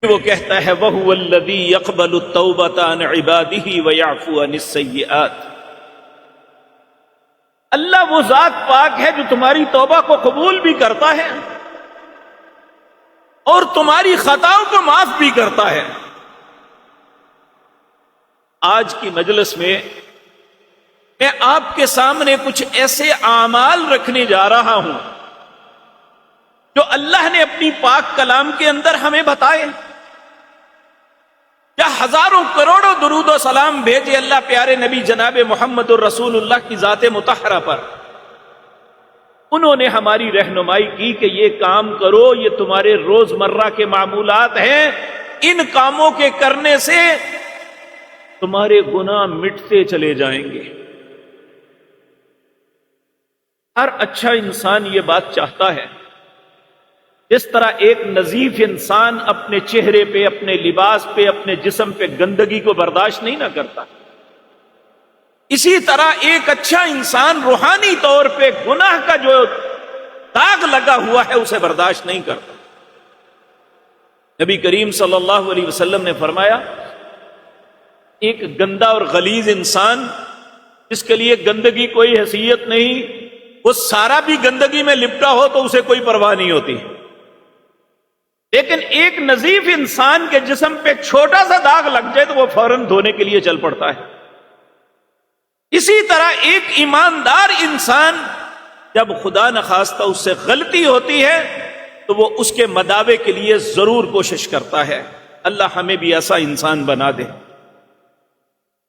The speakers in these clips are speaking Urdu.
وہ کہتا ہے وَهُوَ الَّذِي يَقْبَلُ التَّوْبَةَ عَنْ عِبَادِهِ وَيَعْفُو عَنِ السَّيِّئَاتِ۔ اللہ وہ ذات پاک ہے جو تمہاری توبہ کو قبول بھی کرتا ہے اور تمہاری خطاؤں کو معاف بھی کرتا ہے۔ آج کی مجلس میں آپ کے سامنے کچھ ایسے اعمال رکھنے جا رہا ہوں جو اللہ نے اپنی پاک کلام کے اندر ہمیں بتائے، یا ہزاروں کروڑوں درود و سلام بھیجے اللہ پیارے نبی جناب محمد الرسول اللہ کی ذات مطہرہ پر۔ انہوں نے ہماری رہنمائی کی کہ یہ کام کرو، یہ تمہارے روزمرہ کے معمولات ہیں، ان کاموں کے کرنے سے تمہارے گناہ مٹتے چلے جائیں گے۔ ہر اچھا انسان یہ بات چاہتا ہے، جس طرح ایک نظیف انسان اپنے چہرے پہ، اپنے لباس پہ، اپنے جسم پہ گندگی کو برداشت نہیں نہ کرتا، اسی طرح ایک اچھا انسان روحانی طور پہ گناہ کا جو داغ لگا ہوا ہے اسے برداشت نہیں کرتا۔ نبی کریم صلی اللہ علیہ وسلم نے فرمایا، ایک گندا اور غلیظ انسان جس کے لیے گندگی کوئی حیثیت نہیں، وہ سارا بھی گندگی میں لپٹا ہو تو اسے کوئی پرواہ نہیں ہوتی، لیکن ایک نظیف انسان کے جسم پہ چھوٹا سا داغ لگ جائے تو وہ فوراً دھونے کے لیے چل پڑتا ہے۔ اسی طرح ایک ایماندار انسان جب خدا نخواستہ اس سے غلطی ہوتی ہے تو وہ اس کے مداوے کے لیے ضرور کوشش کرتا ہے۔ اللہ ہمیں بھی ایسا انسان بنا دے۔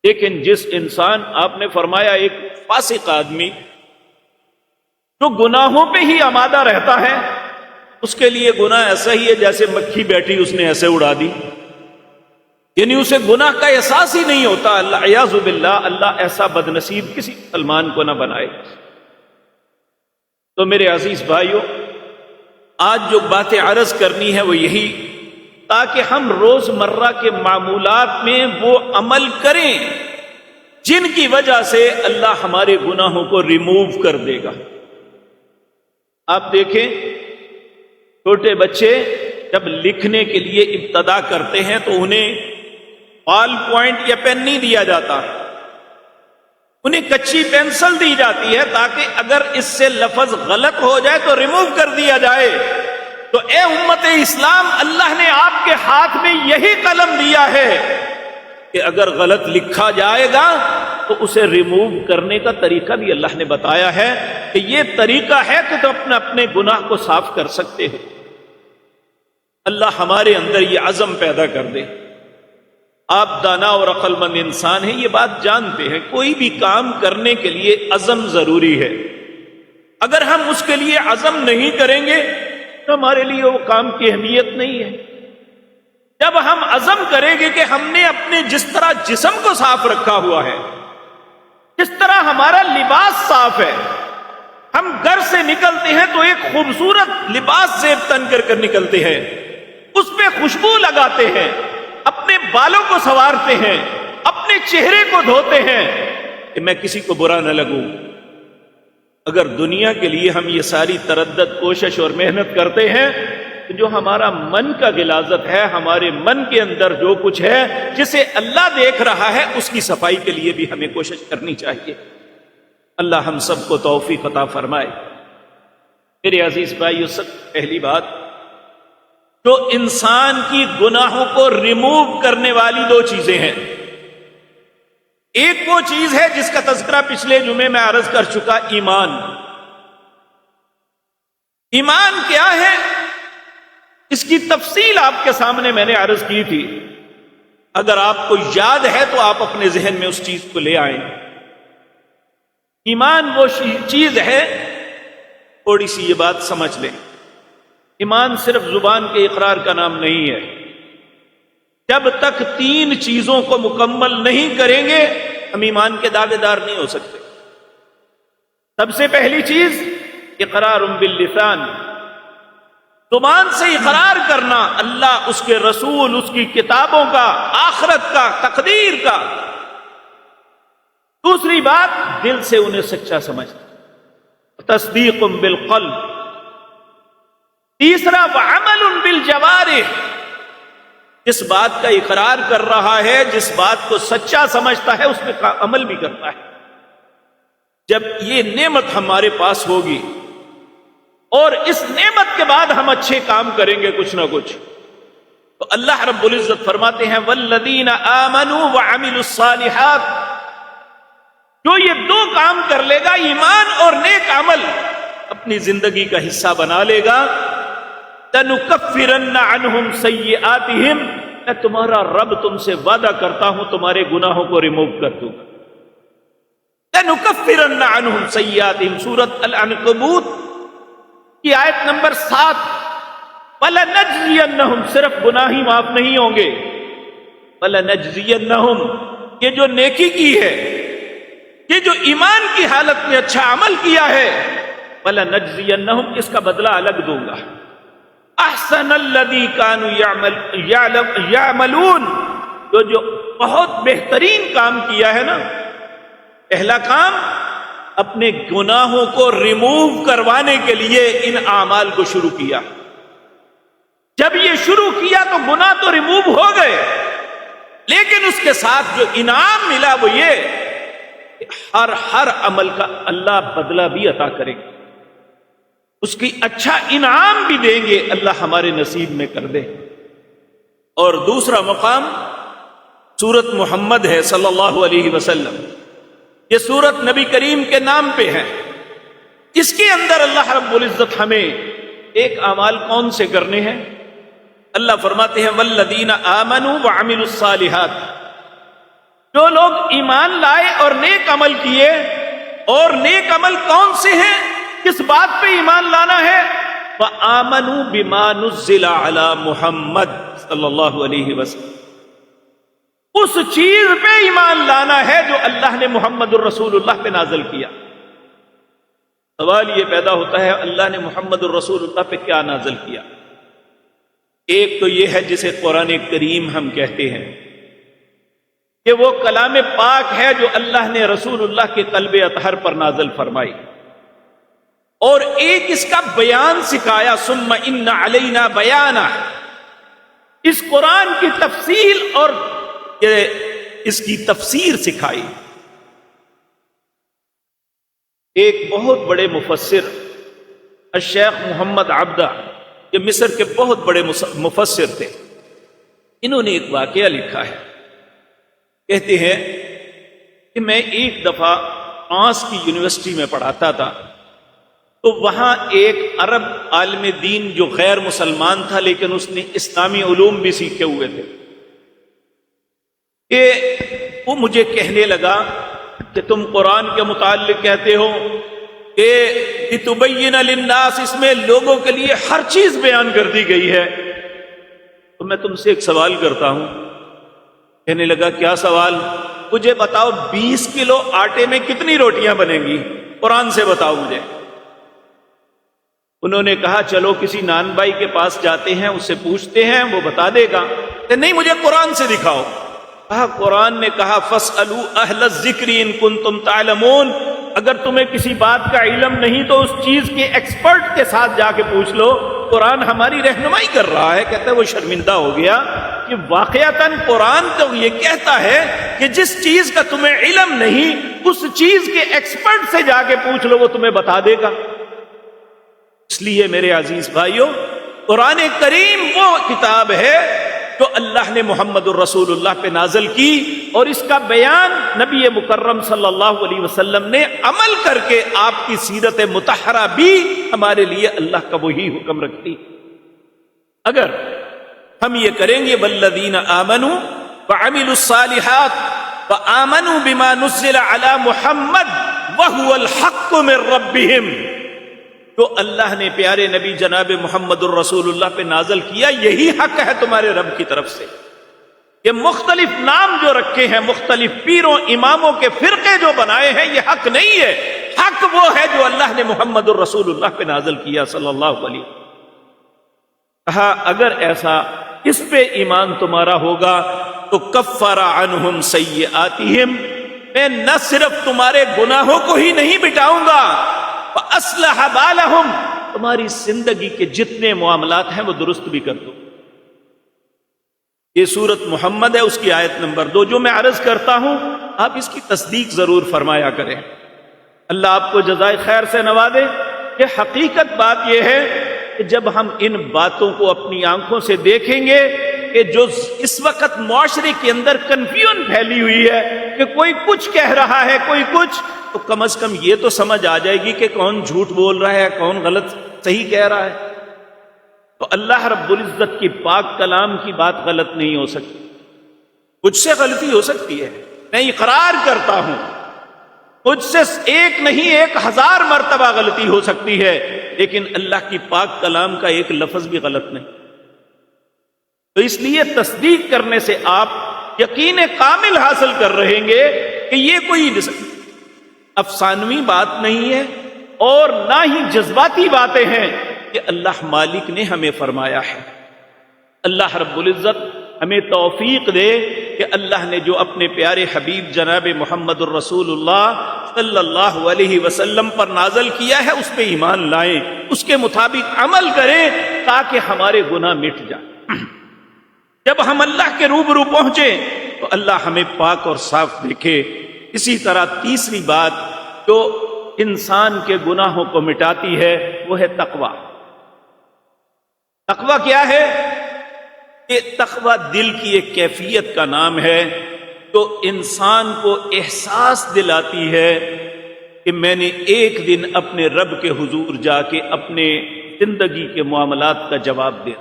لیکن جس انسان، آپ نے فرمایا ایک فاسق آدمی جو گناہوں پہ ہی آمادہ رہتا ہے، اس کے لیے گناہ ایسا ہی ہے جیسے مکھی بیٹھی اس نے ایسے اڑا دی، یعنی اسے گناہ کا احساس ہی نہیں ہوتا۔ اللہ اعوذ باللہ، اللہ ایسا بدنصیب کسی مسلمان کو نہ بنائے۔ تو میرے عزیز بھائیوں، آج جو باتیں عرض کرنی ہے وہ یہی، تاکہ ہم روزمرہ کے معمولات میں وہ عمل کریں جن کی وجہ سے اللہ ہمارے گناہوں کو ریموو کر دے گا۔ آپ دیکھیں، چھوٹے بچے جب لکھنے کے لیے ابتدا کرتے ہیں تو انہیں بال پوائنٹ یا پین نہیں دیا جاتا، انہیں کچی پینسل دی جاتی ہے تاکہ اگر اس سے لفظ غلط ہو جائے تو ریموو کر دیا جائے۔ تو اے امت اسلام، اللہ نے آپ کے ہاتھ میں یہی قلم دیا ہے کہ اگر غلط لکھا جائے گا تو اسے ریموو کرنے کا طریقہ بھی اللہ نے بتایا ہے کہ یہ طریقہ ہے کہ تم اپنے گناہ کو صاف کر سکتے ہو۔ اللہ ہمارے اندر یہ عزم پیدا کر دے۔ آپ دانا اور عقل مند انسان ہیں، یہ بات جانتے ہیں، کوئی بھی کام کرنے کے لیے عزم ضروری ہے۔ اگر ہم اس کے لیے عزم نہیں کریں گے تو ہمارے لیے وہ کام کی اہمیت نہیں ہے۔ جب ہم عزم کریں گے کہ ہم نے اپنے جس طرح جسم کو صاف رکھا ہوا ہے، جس طرح ہمارا لباس صاف ہے، ہم گھر سے نکلتے ہیں تو ایک خوبصورت لباس زیب تن کر نکلتے ہیں، اس پہ خوشبو لگاتے ہیں، اپنے بالوں کو سنوارتے ہیں، اپنے چہرے کو دھوتے ہیں کہ میں کسی کو برا نہ لگوں۔ اگر دنیا کے لیے ہم یہ ساری تردد، کوشش اور محنت کرتے ہیں تو جو ہمارا من کا غلاظت ہے، ہمارے من کے اندر جو کچھ ہے جسے اللہ دیکھ رہا ہے، اس کی صفائی کے لیے بھی ہمیں کوشش کرنی چاہیے۔ اللہ ہم سب کو توفیق عطا فرمائے۔ میرے عزیز بھائیو، سب پہلی بات جو انسان کی گناہوں کو ریموو کرنے والی دو چیزیں ہیں۔ ایک وہ چیز ہے جس کا تذکرہ پچھلے جمعے میں عرض کر چکا، ایمان۔ ایمان کیا ہے؟ اس کی تفصیل آپ کے سامنے میں نے عرض کی تھی، اگر آپ کو یاد ہے تو آپ اپنے ذہن میں اس چیز کو لے آئیں۔ ایمان وہ چیز ہے، تھوڑی سی یہ بات سمجھ لیں، ایمان صرف زبان کے اقرار کا نام نہیں ہے۔ جب تک تین چیزوں کو مکمل نہیں کریں گے ہم ایمان کے دعوے دار نہیں ہو سکتے۔ سب سے پہلی چیز اقرار باللسان، زبان سے اقرار کرنا اللہ، اس کے رسول، اس کی کتابوں کا، آخرت کا، تقدیر کا۔ دوسری بات، دل سے انہیں سچا سمجھنا، تصدیق بالقلب۔ تیسرا وعمل بالجوارح، اس بات کا اقرار کر رہا ہے، جس بات کو سچا سمجھتا ہے اس پہ عمل بھی کرتا ہے۔ جب یہ نعمت ہمارے پاس ہوگی اور اس نعمت کے بعد ہم اچھے کام کریں گے کچھ نہ کچھ، تو اللہ رب العزت فرماتے ہیں والذین آمنوا وعملوا الصالحات، جو یہ دو کام کر لے گا، ایمان اور نیک عمل، اپنی زندگی کا حصہ بنا لے گا، لَنُكَفِّرَنَّ عَنْهُمْ سَيِّئَاتِهِمْ، میں تمہارا رب تم سے وعدہ کرتا ہوں تمہارے گناہوں کو ریموو کر دوں گا۔ لَنُكَفِّرَنَّ عَنْهُمْ سَيِّئَاتِهِمْ، سورۃ العنکبوت کی آیت نمبر 7۔ وَلَنَجْزِيَنَّهُمْ، صرف گناہ ہی معاف نہیں ہوں گے، وَلَنَجْزِيَنَّهُمْ، یہ جو نیکی کی ہے، یہ جو ایمان کی حالت میں اچھا عمل کیا ہے، وَلَنَجْزِيَنَّهُمْ، اس کا بدلہ الگ دوں گا، احسن الذی کانوا یعملون، جو بہت بہترین کام کیا ہے نا۔ پہلا کام اپنے گناہوں کو ریموو کروانے کے لیے ان اعمال کو شروع کیا۔ جب یہ شروع کیا تو گناہ تو ریموو ہو گئے، لیکن اس کے ساتھ جو انعام ملا وہ یہ کہ ہر عمل کا اللہ بدلہ بھی عطا کرے گا، اس کی اچھا انعام بھی دیں گے، اللہ ہمارے نصیب میں کر دے۔ اور دوسرا مقام سورت محمد ہے صلی اللہ علیہ وسلم، یہ سورت نبی کریم کے نام پہ ہے۔ اس کے اندر اللہ رب العزت ہمیں ایک اعمال کون سے کرنے ہیں؟ اللہ فرماتے ہیں والذین آمنوا وعملوا الصالحات، جو لوگ ایمان لائے اور نیک عمل کیے، اور نیک عمل کون سے ہیں، کس بات پہ ایمان لانا ہے؟ وآمنوا بما نزل علی محمد صلی اللہ علیہ وسلم، اس چیز پہ ایمان لانا ہے جو اللہ نے محمد الرسول اللہ پہ نازل کیا۔ سوال یہ پیدا ہوتا ہے اللہ نے محمد الرسول اللہ پہ کیا نازل کیا؟ ایک تو یہ ہے جسے قرآن کریم ہم کہتے ہیں کہ وہ کلام پاک ہے جو اللہ نے رسول اللہ کے قلب اطہر پر نازل فرمائی، اور ایک اس کا بیان سکھایا، ثم ان علینا بیانہ، اس قرآن کی تفصیل اور اس کی تفسیر سکھائی۔ ایک بہت بڑے مفسر الشیخ محمد عبدہ، یہ مصر کے بہت بڑے مفسر تھے، انہوں نے ایک واقعہ لکھا ہے، کہتے ہیں کہ میں ایک دفعہ فرانس کی یونیورسٹی میں پڑھاتا تھا، تو وہاں ایک عرب عالم دین جو غیر مسلمان تھا لیکن اس نے اسلامی علوم بھی سیکھے ہوئے تھے، کہ وہ مجھے کہنے لگا کہ تم قرآن کے متعلق کہتے ہو کہ لِتُبَيِّنَ لِلنَّاسِ، اس میں لوگوں کے لیے ہر چیز بیان کر دی گئی ہے، تو میں تم سے ایک سوال کرتا ہوں۔ کہنے لگا کیا سوال؟ مجھے بتاؤ 20 کلو آٹے میں کتنی روٹیاں بنیں گی؟ قرآن سے بتاؤ مجھے۔ انہوں نے کہا چلو کسی نان بھائی کے پاس جاتے ہیں، اس سے پوچھتے ہیں، وہ بتا دے گا۔ کہ نہیں، مجھے قرآن سے دکھاؤ۔ کہا قرآن نے کہا فَاسْأَلُوا أَهْلَ الذِّكْرِ إِن كُنتُمْ تَعْلَمُونَ، اگر تمہیں کسی بات کا علم نہیں تو اس چیز کے ایکسپرٹ کے ساتھ جا کے پوچھ لو۔ قرآن ہماری رہنمائی کر رہا ہے۔ کہتا ہے وہ شرمندہ ہو گیا کہ واقعتاً قرآن تو یہ کہتا ہے کہ جس چیز کا تمہیں علم نہیں اس چیز کے ایکسپرٹ سے جا کے پوچھ لو، وہ تمہیں بتا دے گا۔ اس لیے میرے عزیز بھائیوں، قرآن کریم وہ کتاب ہے جو اللہ نے محمد الرسول اللہ پہ نازل کی، اور اس کا بیان نبی مکرم صلی اللہ علیہ وسلم نے عمل کر کے آپ کی سیرت مطہرہ بھی ہمارے لیے اللہ کا وہی حکم رکھتی۔ اگر ہم یہ کریں گے والذین آمنوا وعملوا الصالحات وآمنوا بما نزل علی محمد وهو الحق من ربهم، تو اللہ نے پیارے نبی جناب محمد الرسول اللہ پہ نازل کیا، یہی حق ہے تمہارے رب کی طرف سے۔ یہ مختلف نام جو رکھے ہیں، مختلف پیروں اماموں کے فرقے جو بنائے ہیں، یہ حق نہیں ہے۔ حق وہ ہے جو اللہ نے محمد الرسول اللہ پہ نازل کیا صلی اللہ علیہ وسلم۔ کہا اگر ایسا اس پہ ایمان تمہارا ہوگا تو کفر عنہم سیئاتہم، میں نہ صرف تمہارے گناہوں کو ہی نہیں مٹاؤں گا، وَأَصْلَحَ بَالَهُمْ، تمہاری زندگی کے جتنے معاملات ہیں وہ درست بھی کر دو۔ یہ سورت محمد ہے، اس کی آیت نمبر 2 جو میں عرض کرتا ہوں آپ اس کی تصدیق ضرور فرمایا کریں۔ اللہ آپ کو جزائے خیر سے نوازے کہ حقیقت بات یہ ہے کہ جب ہم ان باتوں کو اپنی آنکھوں سے دیکھیں گے کہ جو اس وقت معاشرے کے اندر کنفیوژن پھیلی ہوئی ہے کہ کوئی کچھ کہہ رہا ہے کوئی کچھ، تو کم از کم یہ تو سمجھ آ جائے گی کہ کون جھوٹ بول رہا ہے کون غلط صحیح کہہ رہا ہے۔ تو اللہ رب العزت کی پاک کلام کی بات غلط نہیں ہو سکتی، مجھ سے غلطی ہو سکتی ہے، میں اقرار کرتا ہوں مجھ سے ایک نہیں 1000 مرتبہ غلطی ہو سکتی ہے، لیکن اللہ کی پاک کلام کا ایک لفظ بھی غلط نہیں۔ تو اس لیے تصدیق کرنے سے آپ یقین کامل حاصل کر رہیں گے کہ یہ کوئی افسانوی بات نہیں ہے اور نہ ہی جذباتی باتیں ہیں، کہ اللہ مالک نے ہمیں فرمایا ہے۔ اللہ رب العزت ہمیں توفیق دے کہ اللہ نے جو اپنے پیارے حبیب جناب محمد الرسول اللہ صلی اللہ علیہ وسلم پر نازل کیا ہے اس پہ ایمان لائیں، اس کے مطابق عمل کریں تاکہ ہمارے گناہ مٹ جائیں۔ جب ہم اللہ کے روبرو پہنچے تو اللہ ہمیں پاک اور صاف دیکھے۔ اسی طرح تیسری بات جو انسان کے گناہوں کو مٹاتی ہے وہ ہے تقوی۔ تقوی کیا ہے؟ کہ تقوی دل کی ایک کیفیت کا نام ہے جو انسان کو احساس دلاتی ہے کہ میں نے ایک دن اپنے رب کے حضور جا کے اپنے زندگی کے معاملات کا جواب دیا،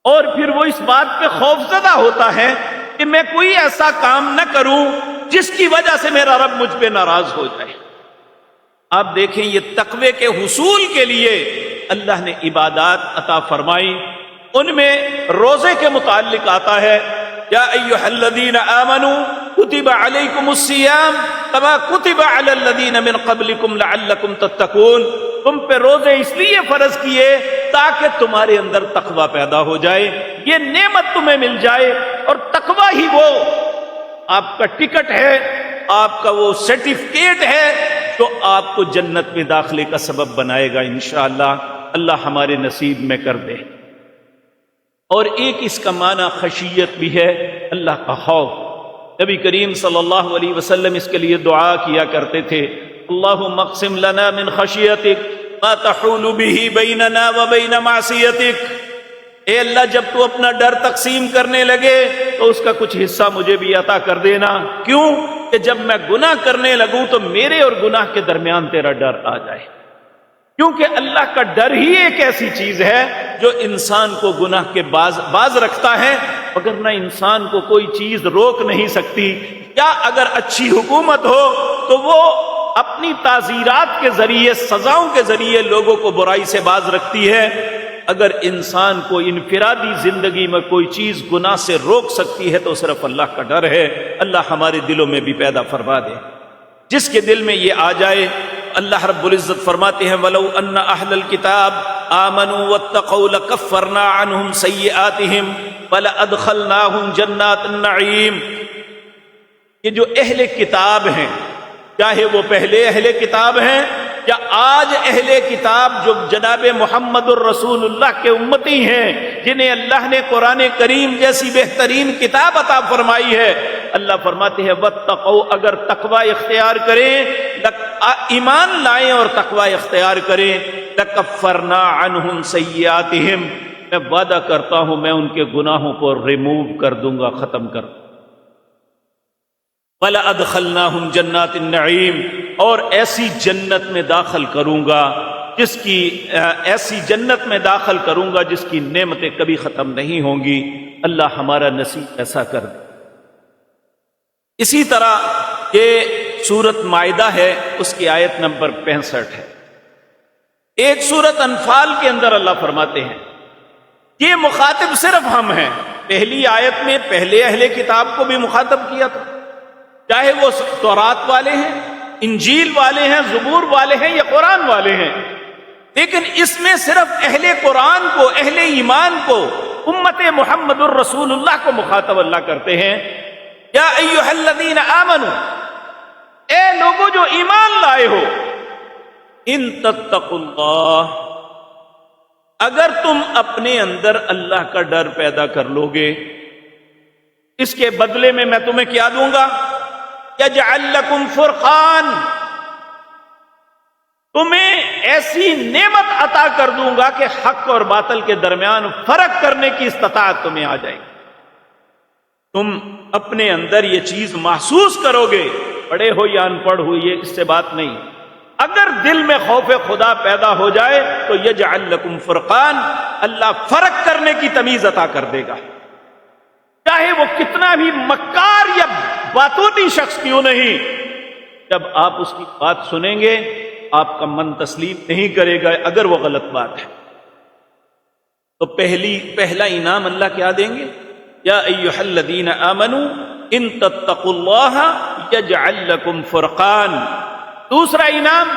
اور پھر وہ اس بات پہ خوفزدہ ہوتا ہے کہ میں کوئی ایسا کام نہ کروں جس کی وجہ سے میرا رب مجھ پہ ناراض ہو جائے۔ آپ دیکھیں یہ تقوی کے حصول کے لیے اللہ نے عبادات عطا فرمائی، ان میں روزے کے متعلق آتا ہے یا ایھا الذین آمنوا کتب علیکم الصیام کما کتب علی الذین من قبلکم لعلکم تتقون، تم پہ روزے اس لیے فرض کیے تاکہ تمہارے اندر تقوی پیدا ہو جائے، یہ نعمت تمہیں مل جائے، اور تقوی ہی وہ آپ کا ٹکٹ ہے، آپ کا وہ سرٹیفکیٹ ہے جو آپ کو جنت میں داخلے کا سبب بنائے گا انشاءاللہ۔ اللہ ہمارے نصیب میں کر دے۔ اور ایک اس کا معنی خشیت بھی ہے، اللہ کا خوف۔ نبی کریم صلی اللہ علیہ وسلم اس کے لیے دعا کیا کرتے تھے، اللہم اقسم لنا من خشیتک ما تحول به بیننا وبین معصیتک۔ اے اللہ جب تو اپنا ڈر تقسیم کرنے لگے تو اس کا کچھ حصہ مجھے بھی عطا کر دینا۔ کیوں؟ کہ جب میں گناہ کرنے لگوں تو میرے اور گناہ کے درمیان تیرا ڈر آ جائے، کیونکہ اللہ کا ڈر ہی ایک ایسی چیز ہے جو انسان کو گناہ کے باز رکھتا ہے، وگرنہ انسان کو کوئی چیز روک نہیں سکتی۔ یا اگر اچھی حکومت ہو تو وہ اپنی تعزیرات کے ذریعے سزاؤں کے ذریعے لوگوں کو برائی سے باز رکھتی ہے، اگر انسان کو انفرادی زندگی میں کوئی چیز گناہ سے روک سکتی ہے تو صرف اللہ کا ڈر ہے۔ اللہ ہمارے دلوں میں بھی پیدا فرما دے۔ جس کے دل میں یہ آ جائے، اللہ رب العزت فرماتے ہیں وَلَوْ أَنَّ أَهْلَ الْكِتَابِ آمَنُوا وَاتَّقَوْا لَكَفَّرْنَا عَنْهُمْ سَيِّئَاتِهِمْ وَلَأَدْخَلْنَاهُمْ جَنَّاتِ النَّعِيمِ۔ یہ جو اہل کتاب ہیں، چاہے وہ پہلے اہل کتاب ہیں یا آج اہل کتاب جو جناب محمد الرسول اللہ کے امتی ہیں، جنہیں اللہ نے قرآن کریم جیسی بہترین کتاب عطا فرمائی ہے، اللہ فرماتے ہیں واتقوا، اگر تقوی اختیار کریں، ایمان لائیں اور تقوی اختیار کریں، لکفرنا عنہم سیئاتہم، میں وعدہ کرتا ہوں میں ان کے گناہوں کو ریموو کر دوں گا، ختم کر دوں گا۔ وَلَأَدْخَلْنَاهُمْ جَنَّاتِ النَّعِيمِ، اور ایسی جنت میں داخل کروں گا ایسی جنت میں داخل کروں گا جس کی نعمتیں کبھی ختم نہیں ہوں گی۔ اللہ ہمارا نصیب ایسا کر دے۔ اسی طرح یہ سورت مائدہ ہے، اس کی آیت نمبر 65 ہے۔ ایک سورت انفال کے اندر اللہ فرماتے ہیں یہ مخاطب صرف ہم ہیں۔ پہلی آیت میں پہلے اہل کتاب کو بھی مخاطب کیا تھا، چاہے وہ تورات والے ہیں، انجیل والے ہیں، زبور والے ہیں یا قرآن والے ہیں، لیکن اس میں صرف اہل قرآن کو، اہل ایمان کو، امت محمد الرسول اللہ کو مخاطب اللہ کرتے ہیں۔ یا ایھا الذین آمنوا، اے لوگوں جو ایمان لائے ہو، ان تتقوا اللہ، اگر تم اپنے اندر اللہ کا ڈر پیدا کر لو گے، اس کے بدلے میں تمہیں کیا دوں گا؟ یجعل لکم فرقان، تمہیں ایسی نعمت عطا کر دوں گا کہ حق اور باطل کے درمیان فرق کرنے کی استطاعت تمہیں آ جائے گی۔ تم اپنے اندر یہ چیز محسوس کرو گے، پڑھے ہو یا ان پڑھ ہو، یہ اس سے بات نہیں، اگر دل میں خوف خدا پیدا ہو جائے تو یجعل لکم فرقان، اللہ فرق کرنے کی تمیز عطا کر دے گا، چاہے وہ کتنا بھی مکار یا باطوتی شخص کیوں نہیں۔ جب آپ اس کی بات سنیں گے آپ کا من تسلیم نہیں کرے گا اگر وہ غلط بات ہے۔ تو پہلا انعام اللہ کیا دیں گے؟ یا ایھا الذین آمنوا ان تتقوا اللہ یجعل لکم فرقان۔ دوسرا انعام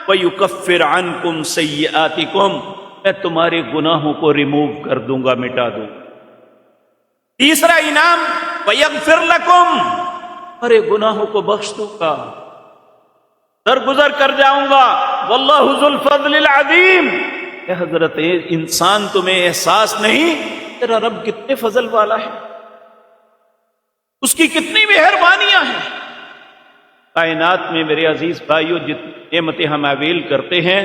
وَيُكَفِّرْ عَنْكُمْ سَيِّئَاتِكُمْ، میں تمہارے گناہوں کو ریموو کر دوں گا، مٹا دوں گا۔ تیسرا انعام وَيَغْفِرْ لَكُمْ، تمہارے گناہوں کو بخش دوں گا، درگزر کر جاؤں گا۔ وَاللَّهُ ذُو الْفَضْلِ الْعَظِيمِ، اے حضرت انسان تمہیں احساس نہیں تیرا رب کتنے فضل والا ہے، اس کی کتنی مہربانیاں ہیں۔ کائنات میں میرے عزیز بھائیو جتنی نعمتیں ہم اویل کرتے ہیں،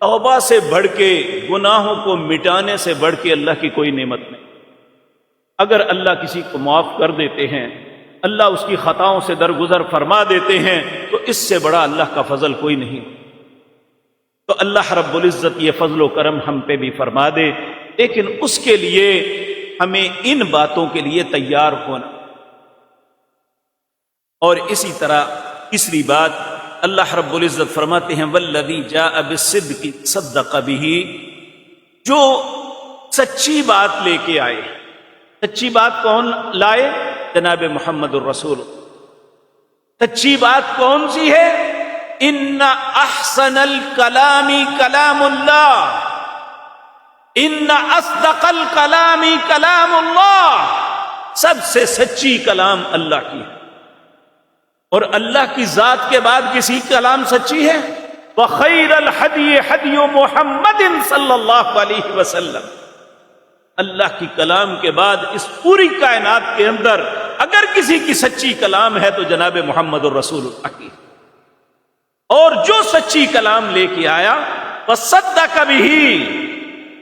توبہ سے بڑھ کے، گناہوں کو مٹانے سے بڑھ کے اللہ کی کوئی نعمت نہیں۔ اگر اللہ کسی کو معاف کر دیتے ہیں، اللہ اس کی خطاؤں سے درگزر فرما دیتے ہیں، تو اس سے بڑا اللہ کا فضل کوئی نہیں۔ تو اللہ رب العزت یہ فضل و کرم ہم پہ بھی فرما دے، لیکن اس کے لیے ہمیں ان باتوں کے لیے تیار ہونا۔ اور اسی طرح تیسری بات اللہ رب العزت فرماتے ہیں والذی جاء بالصدق صدق به، جو سچی بات لے کے آئے۔ سچی بات کون لائے؟ جناب محمد الرسول۔ سچی بات کون سی ہے؟ ان احسن الکلام کلام اللہ، ان اصدق الکلام کلام اللہ، سب سے سچی کلام اللہ کی ہے۔ اور اللہ کی ذات کے بعد کسی کلام سچی ہے؟ وَخَيْرَ الْحَدْيِ حَدْيُ مُحَمَّدٍ صلی اللہ علیہ وسلم۔ اللہ کی کلام کے بعد اس پوری کائنات کے اندر اگر کسی کی سچی کلام ہے تو جناب محمد الرسول اللہ کی۔ اور جو سچی کلام لے کے آیا وَصَدَّقَ بِهِ،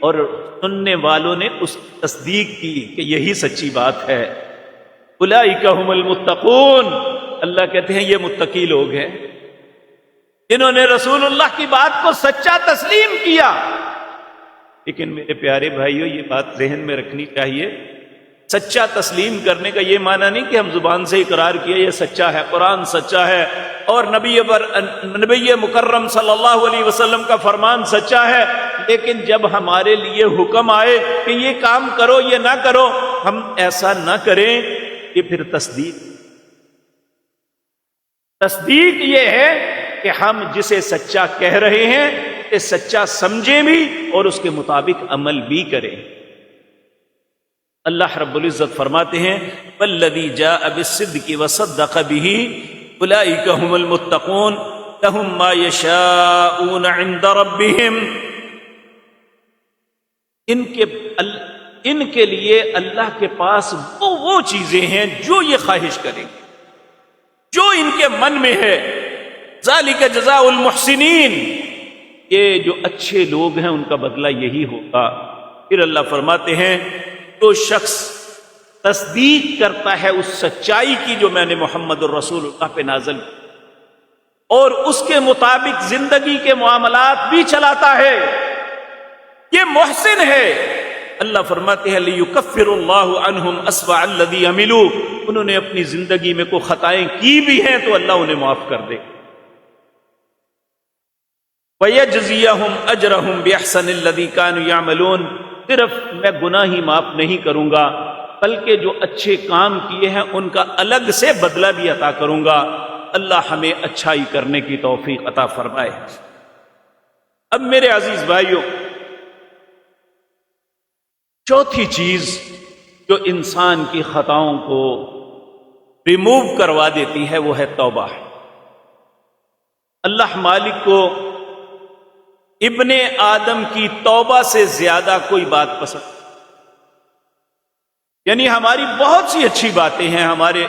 اور سننے والوں نے اس کی تصدیق کی کہ یہی سچی بات ہے۔ اولئک هم المتقون، اللہ کہتے ہیں یہ متقی لوگ ہیں جنہوں نے رسول اللہ کی بات کو سچا تسلیم کیا۔ لیکن میرے پیارے بھائیوں یہ بات ذہن میں رکھنی چاہیے، سچا تسلیم کرنے کا یہ معنی نہیں کہ ہم زبان سے اقرار کیا یہ سچا ہے، قرآن سچا ہے اور نبی مکرم صلی اللہ علیہ وسلم کا فرمان سچا ہے، لیکن جب ہمارے لیے حکم آئے کہ یہ کام کرو یہ نہ کرو، ہم ایسا نہ کریں، یہ پھر تصدیق یہ ہے کہ ہم جسے سچا کہہ رہے ہیں اسے سچا سمجھیں بھی اور اس کے مطابق عمل بھی کریں۔ اللہ رب العزت فرماتے ہیں والذی جاء بالصدق وصدق به اولئک هم المتقون لهم ما یشاءون عند ربهم، ان کے لیے اللہ کے پاس وہ چیزیں ہیں جو یہ خواہش کریں گے، جو ان کے من میں ہے۔ ذالک جزاء المحسنین، یہ جو اچھے لوگ ہیں ان کا بدلہ یہی ہوگا۔ پھر اللہ فرماتے ہیں جو شخص تصدیق کرتا ہے اس سچائی کی جو میں نے محمد الرسول اللہ پہ نازل کی اور اس کے مطابق زندگی کے معاملات بھی چلاتا ہے، یہ محسن ہے۔ اللہ فرماتے ہیں لِيُكَفِّرُ اللَّهُ عَنْهُمْ أَسْوَأَ الَّذِي عَمِلُوا، انہوں نے اپنی زندگی میں کوئی خطائیں کی بھی ہیں تو اللہ انہیں معاف کر دے۔ وَيَجْزِيَهُمْ أَجْرَهُمْ بِأَحْسَنِ الَّذِي كَانُوا يَعْمَلُونَ، صرف میں گناہ ہی معاف نہیں کروں گا بلکہ جو اچھے کام کیے ہیں ان کا الگ سے بدلہ بھی عطا کروں گا۔ اللہ ہمیں اچھائی کرنے کی توفیق عطا فرمائے۔ اب میرے عزیز بھائیوں، چوتھی چیز جو انسان کی خطاؤں کو ریموو کروا دیتی ہے وہ ہے توبہ۔ اللہ مالک کو ابن آدم کی توبہ سے زیادہ کوئی بات پسند، یعنی ہماری بہت سی اچھی باتیں ہیں، ہمارے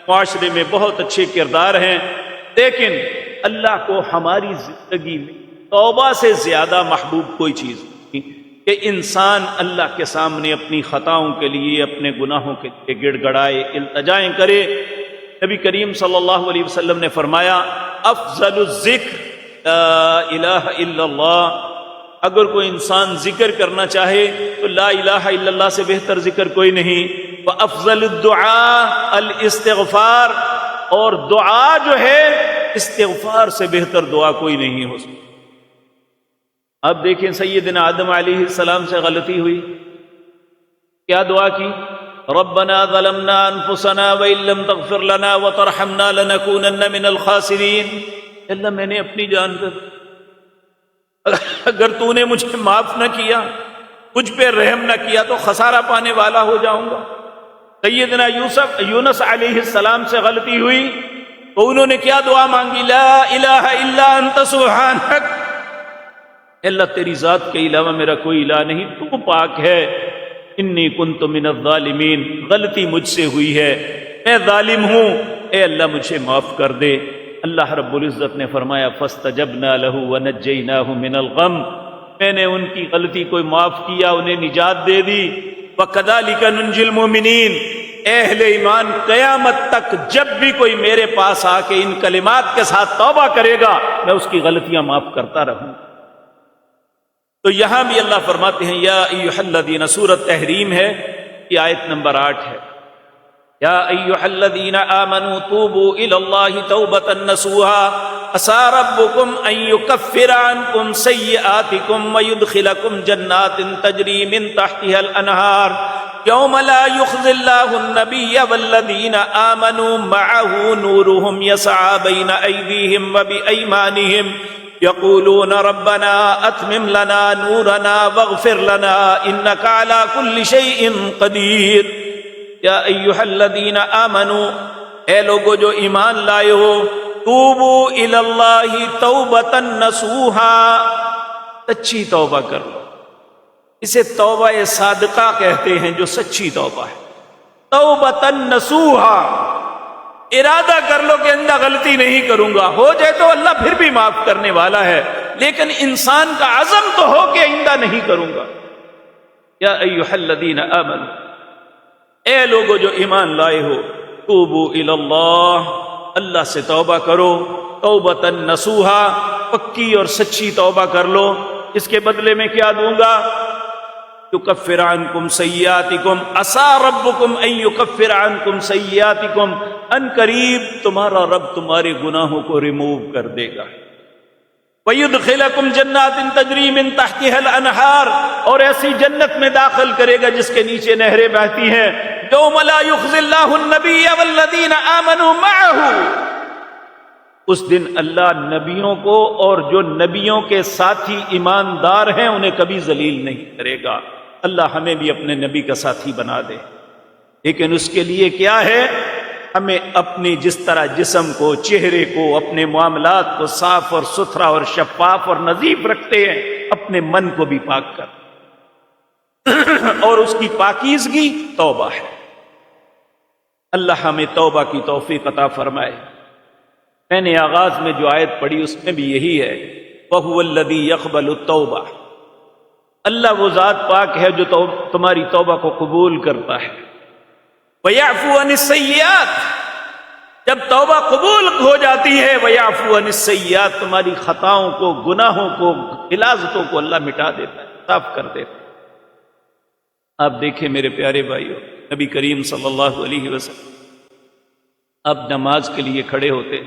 معاشرے میں بہت اچھے کردار ہیں، لیکن اللہ کو ہماری زندگی میں توبہ سے زیادہ محبوب کوئی چیز نہیں کہ انسان اللہ کے سامنے اپنی خطاؤں کے لیے، اپنے گناہوں کے لیے گڑ گڑائے، التجائیں کرے۔ نبی کریم صلی اللہ علیہ وسلم نے فرمایا افضل الذکر لا الہ الا اللہ، اگر کوئی انسان ذکر کرنا چاہے تو لا الہ الا اللہ سے بہتر ذکر کوئی نہیں۔ وافضل الدعاء الاستغفار، اور دعا جو ہے استغفار سے بہتر دعا کوئی نہیں ہو سکتی۔ اب دیکھیں سیدنا آدم علیہ السلام سے غلطی ہوئی، کیا دعا کی؟ ربنا ظلمنا انفسنا وان لم تغفر لنا وترحمنا لنكونن من الخاسرین، اللہ میں نے اپنی جان پر، اگر تو نے مجھے معاف نہ کیا، مجھ پہ رحم نہ کیا تو خسارہ پانے والا ہو جاؤں گا۔ سیدنا یونس علیہ السلام سے غلطی ہوئی تو انہوں نے کیا دعا مانگی؟ لا الہ الا انت سبحانک، اللہ تیری ذات کے علاوہ میرا کوئی الہ نہیں، تو پاک ہے۔ انی کنت من الظالمین، غلطی مجھ سے ہوئی ہے، میں ظالم ہوں، اے اللہ مجھے معاف کر دے۔ اللہ رب العزت نے فرمایا فاستجبنا له ونجیناہ من الغم، میں نے ان کی غلطی کو معاف کیا، انہیں نجات دے دی۔ وکذالک ننجی المؤمنین، اہل ایمان قیامت تک جب بھی کوئی میرے پاس آ کے ان کلمات کے ساتھ توبہ کرے گا میں اس کی غلطیاں معاف کرتا رہوں۔ تو یہاں بھی اللہ فرماتے ہیں یا ایھا الذین، سورۃ تحریم ہے، یہ آیت نمبر 8 ہے، یا ایھا الذین آمنوا توبوا الی اللہ توبۃ نصوحا عسى ربکم ان یکفر عنکم سیئاتکم ویدخلکم جنات تجری من تحتها الانہار یوم لا یخزی اللہ النبی والذین آمنوا معه نورهم یسعى بین ایدیہم وبایمانہم یقولون ربنا اتمم لنا نورنا واغفر لنا انک علی کل شیء قدیر۔ یا ایھا الذین آمنوا، اے لوگو جو ایمان لائے ہو، توبوا الی اللہ توبۃ نصوحا، سچی توبہ کر لو، اسے توبہ صادقہ کہتے ہیں جو سچی توبہ ہے۔ توبۃ نصوحا، ارادہ کر لو کہ آئندہ غلطی نہیں کروں گا، ہو جائے تو اللہ پھر بھی معاف کرنے والا ہے، لیکن انسان کا عزم تو ہو کہ آئندہ نہیں کروں گا۔ یا ایھا الذین آمنوا، اے لوگو جو ایمان لائے ہو، توبوا الی اللہ، اللہ سے توبہ کرو، توبۃ نصوحا، پکی اور سچی توبہ کر لو۔ اس کے بدلے میں کیا دوں گا؟ یکفر عنکم سیئاتکم، عسى ربکم ان یکفر عنکم سیئاتکم، ان قریب تمہارا رب تمہارے گناہوں کو ریموو کر دے گا۔ وَيُدْخِلَكُمْ جَنَّاتٍ تَجْرِي مِن تَحْتِهَا الْأَنْهَارُ، اور ایسی جنت میں داخل کرے گا جس کے نیچے نہریں بہتی ہیں۔ يَوْمَ لَا يُخْزِي اللَّهُ النَّبِيَّ وَالَّذِينَ آمَنُوا مَعَهُ، اس دن اللہ نبیوں کو اور جو نبیوں کے ساتھی ایماندار ہیں انہیں کبھی ذلیل نہیں کرے گا۔ اللہ ہمیں بھی اپنے نبی کا ساتھی بنا دے، لیکن اس کے لیے کیا ہے؟ ہمیں اپنی جس طرح جسم کو، چہرے کو، اپنے معاملات کو صاف اور ستھرا اور شفاف اور نظیف رکھتے ہیں، اپنے من کو بھی پاک کر، اور اس کی پاکیزگی توبہ ہے۔ اللہ ہمیں توبہ کی توفیق عطا فرمائے۔ میں نے آغاز میں جو آیت پڑھی اس میں بھی یہی ہے، وَهُوَ الَّذِي يَقْبَلُ التَّوْبَةَ، اللہ وہ ذات پاک ہے جو تمہاری توبہ کو قبول کرتا ہے۔ وَيَعْفُو عَنِ السَّيِّئَاتِ، جب توبہ قبول ہو جاتی ہے، وَيَعْفُو عَنِ السَّيِّئَاتِ، تمہاری خطاؤں کو، گناہوں کو، غلاظتوں کو اللہ مٹا دیتا ہے، صاف کر دیتا ہے۔ آپ دیکھیں میرے پیارے بھائیو، نبی کریم صلی اللہ علیہ وسلم اب نماز کے لیے کھڑے ہوتے،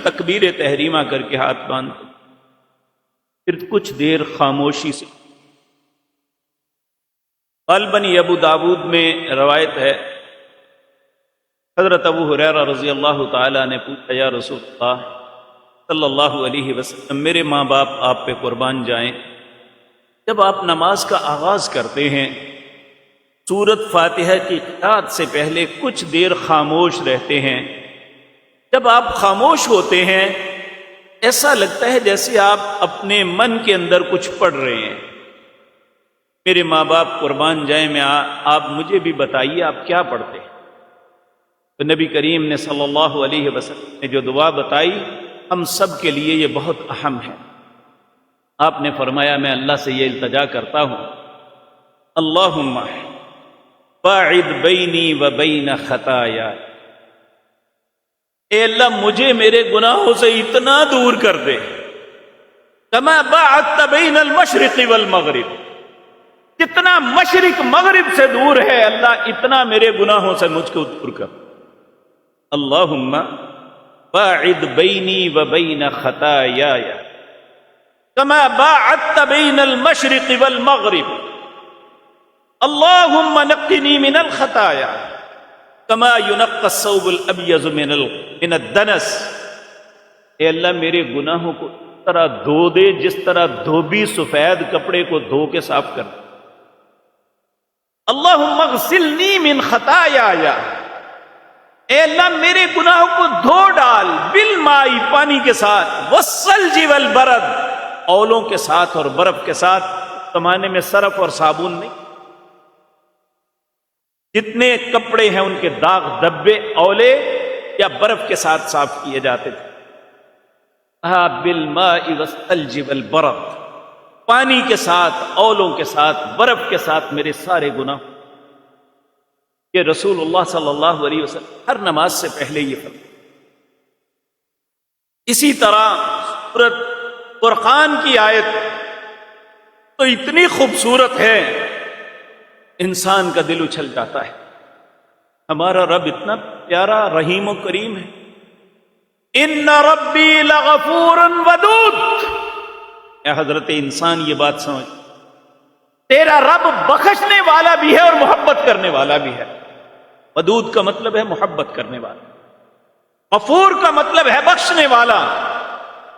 تکبیر تحریمہ کر کے ہاتھ باندھتے، پھر کچھ دیر خاموشی سے، غالباً ابو داود میں روایت ہے، حضرت ابو ہریرہ رضی اللہ تعالیٰ نے پوچھا یا رسول اللہ صلی اللہ علیہ وسلم، میرے ماں باپ آپ پہ قربان جائیں، جب آپ نماز کا آغاز کرتے ہیں سورۃ فاتحہ کی قرأت سے پہلے کچھ دیر خاموش رہتے ہیں، جب آپ خاموش ہوتے ہیں ایسا لگتا ہے جیسے آپ اپنے من کے اندر کچھ پڑھ رہے ہیں. میرے ماں باپ قربان جائیں، آپ مجھے بھی بتائیے آپ کیا پڑھتے ہیں؟ تو نبی کریم نے صلی اللہ علیہ وسلم نے جو دعا بتائی ہم سب کے لیے یہ بہت اہم ہے. آپ نے فرمایا میں اللہ سے یہ التجا کرتا ہوں، اللہم باعد بینی و بین خطایا، اے اللہ مجھے میرے گناہوں سے اتنا دور کر دے، کما باعدت بین المشرق والمغرب، جتنا مشرق مغرب سے دور ہے اللہ اتنا میرے گناہوں سے مجھ کو دور کر. اللہم باعد بینی و بین خطایایا کما باعدت بین المشرق والمغرب، اللہم نقنی من الخطایا کما ينقى الثوب الابيض من الدنس. اے اللہ میرے گناہوں کو اس طرح دھو دے جس طرح دھوبی سفید کپڑے کو دھو کے صاف کر. اللہم اغسلنی من خطایایا، اے اللہ میرے گناہوں کو دھو ڈال، بالماء پانی کے ساتھ، والثلج والبرد اولوں کے ساتھ اور برف کے ساتھ. زمانے میں صرف اور صابن نہیں، جتنے کپڑے ہیں ان کے داغ دبے اولے یا برف کے ساتھ صاف کیے جاتے تھے. بالماء والثلج والبرد، پانی کے ساتھ، اولوں کے ساتھ، برف کے ساتھ میرے سارے گناہ. یہ رسول اللہ صلی اللہ علیہ وسلم ہر نماز سے پہلے یہ فرماتے. اسی طرح سورۃ فرقان کی آیت تو اتنی خوبصورت ہے انسان کا دل اچھل جاتا ہے. ہمارا رب اتنا پیارا رحیم و کریم ہے. ان ربی لغفور ودود. اے حضرت انسان یہ بات سمجھ، تیرا رب بخشنے والا بھی ہے اور محبت کرنے والا بھی ہے. ودود کا مطلب ہے محبت کرنے والا، غفور کا مطلب ہے بخشنے والا.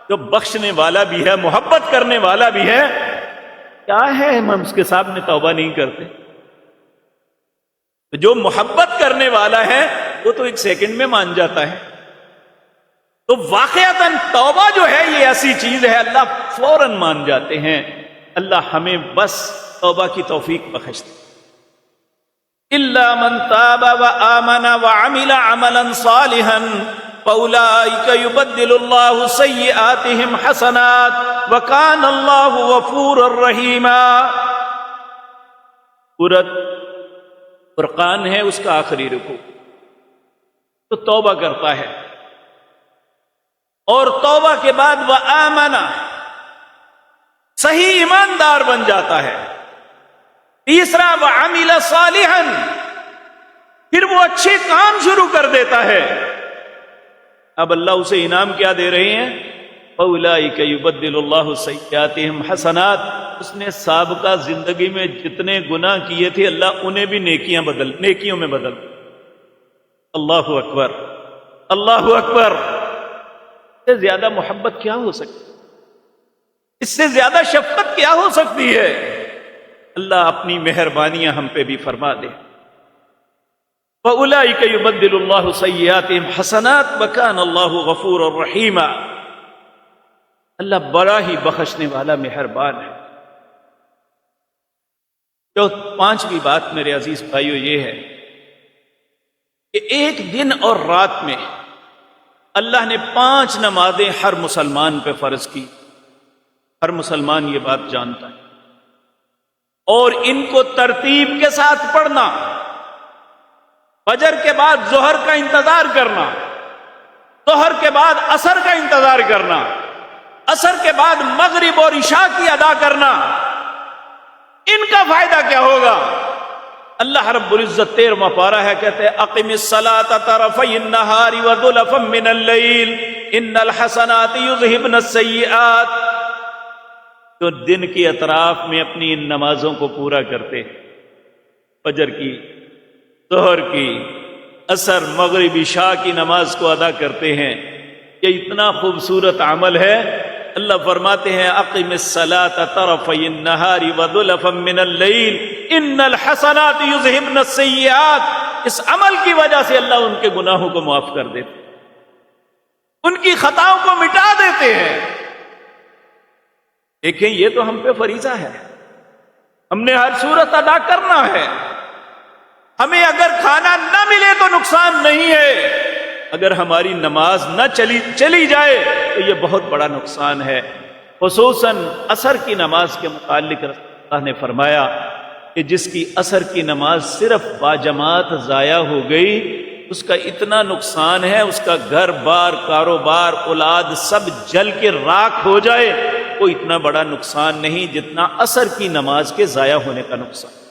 جو بخشنے والا بھی ہے محبت کرنے والا بھی ہے، کیا ہے ہم اس کے سامنے توبہ نہیں کرتے؟ جو محبت کرنے والا ہے وہ تو ایک سیکنڈ میں مان جاتا ہے. تو واقعتاً توبہ جو ہے یہ ایسی چیز ہے اللہ فوراً مان جاتے ہیں. اللہ ہمیں بس توبہ کی توفیق بخش دے. الا من تاب وآمن وعمل عملا صالحا فاولئک یبدل اللہ سیئاتہم حسنات وکان اللہ غفورا رحیما. سورۃ فرقان ہے اس کا آخری رکوع. تو توبہ کرتا ہے اور توبہ کے بعد وآمن صحیح ایماندار بن جاتا ہے. تیسرا وعمل صالحا، پھر وہ اچھے کام شروع کر دیتا ہے. اب اللہ اسے انعام کیا دے رہے ہیں؟ فاولئک یبدل اللہ سیئاتہم حسنات. اس نے سابقہ زندگی میں جتنے گناہ کیے تھے اللہ انہیں بھی نیکیوں میں بدل. اللہ اکبر، اللہ اکبر. اس سے زیادہ محبت کیا ہو سکتی؟ اس سے زیادہ شفقت کیا ہو سکتی ہے؟ اللہ اپنی مہربانیاں ہم پہ بھی فرما دے. فَأُولَئِكَ يُبَدِّلُ اللَّهُ سَيِّئَاتِهِمْ حَسَنَاتٍ وَكَانَ اللَّهُ غَفُورًا رَحِيمًا. اللہ بڑا ہی بخشنے والا مہربان ہے. جو پانچویں بات میرے عزیز بھائیو یہ ہے کہ ایک دن اور رات میں اللہ نے 5 نمازیں ہر مسلمان پہ فرض کی. ہر مسلمان یہ بات جانتا ہے. اور ان کو ترتیب کے ساتھ پڑھنا، فجر کے بعد ظہر کا انتظار کرنا، ظہر کے بعد عصر کا انتظار کرنا، عصر کے بعد مغرب اور عشاء کی ادا کرنا، ان کا فائدہ کیا ہوگا؟ اللہ رب العزت 13واں پارہ ہے، کہتے ہیں اقم الصلاۃ طرفی النہار وزلفا من اللیل ان الحسنات یذہبن السیئات. جو دن کے اطراف میں اپنی ان نمازوں کو پورا کرتے، فجر کی، ظہر کی، عصر، مغرب، عشاء کی نماز کو ادا کرتے ہیں، یہ اتنا خوبصورت عمل ہے. اللہ فرماتے ہیں اقم الصلاۃ طرفی النہار وزلفا من اللیل ان الحسنات یذہبن السیئات. اس عمل کی وجہ سے اللہ ان کے گناہوں کو معاف کر دیتے. ان کی خطاؤں کو مٹا دیتے ہیں۔ دیکھیں یہ تو ہم پہ فریضہ ہے، ہم نے ہر صورت ادا کرنا ہے۔ ہمیں اگر کھانا نہ ملے تو نقصان نہیں ہے، اگر ہماری نماز نہ چلی جائے تو یہ بہت بڑا نقصان ہے۔ خصوصاً عصر کی نماز کے متعلق رسول اللہ نے فرمایا کہ جس کی عصر کی نماز صرف باجماعت ضائع ہو گئی، اس کا اتنا نقصان ہے، اس کا گھر بار، کاروبار، اولاد سب جل کے راکھ ہو جائے، وہ اتنا بڑا نقصان نہیں جتنا عصر کی نماز کے ضائع ہونے کا نقصان۔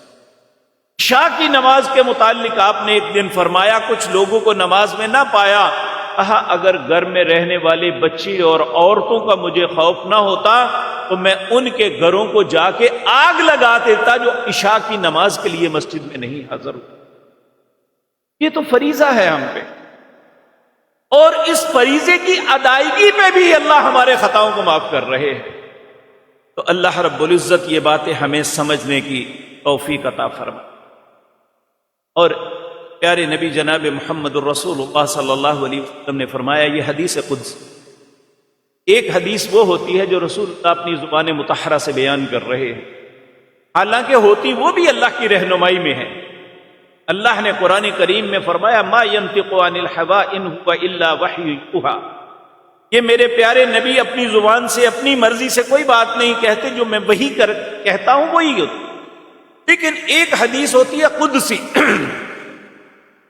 عشاء کی نماز کے متعلق آپ نے ایک دن فرمایا کچھ لوگوں کو نماز میں نہ پایا، کہا اگر گھر میں رہنے والے بچی اور عورتوں کا مجھے خوف نہ ہوتا تو میں ان کے گھروں کو جا کے آگ لگا دیتا جو عشاء کی نماز کے لیے مسجد میں نہیں حاضر ہوتا۔ یہ تو فریضہ ہے ہم پہ، اور اس فریضے کی ادائیگی پہ بھی اللہ ہمارے خطاؤں کو معاف کر رہے ہیں۔ تو اللہ رب العزت یہ باتیں ہمیں سمجھنے کی توفیق عطا فرمائے۔ اور پیارے نبی جناب محمد الرسول اللہ صلی اللہ علیہ وسلم نے فرمایا، یہ حدیث قدس، ایک حدیث وہ ہوتی ہے جو رسول اللہ اپنی زبان مطہرہ سے بیان کر رہے ہیں، حالانکہ ہوتی وہ بھی اللہ کی رہنمائی میں ہے۔ اللہ نے قرآن کریم میں فرمایا ما ينطق عن الهوى ان هو الا وحی یوحی، یہ میرے پیارے نبی اپنی زبان سے اپنی مرضی سے کوئی بات نہیں کہتے، جو میں وحی کہتا ہوں وہی ہوتی۔ لیکن ایک حدیث ہوتی ہے قدسی،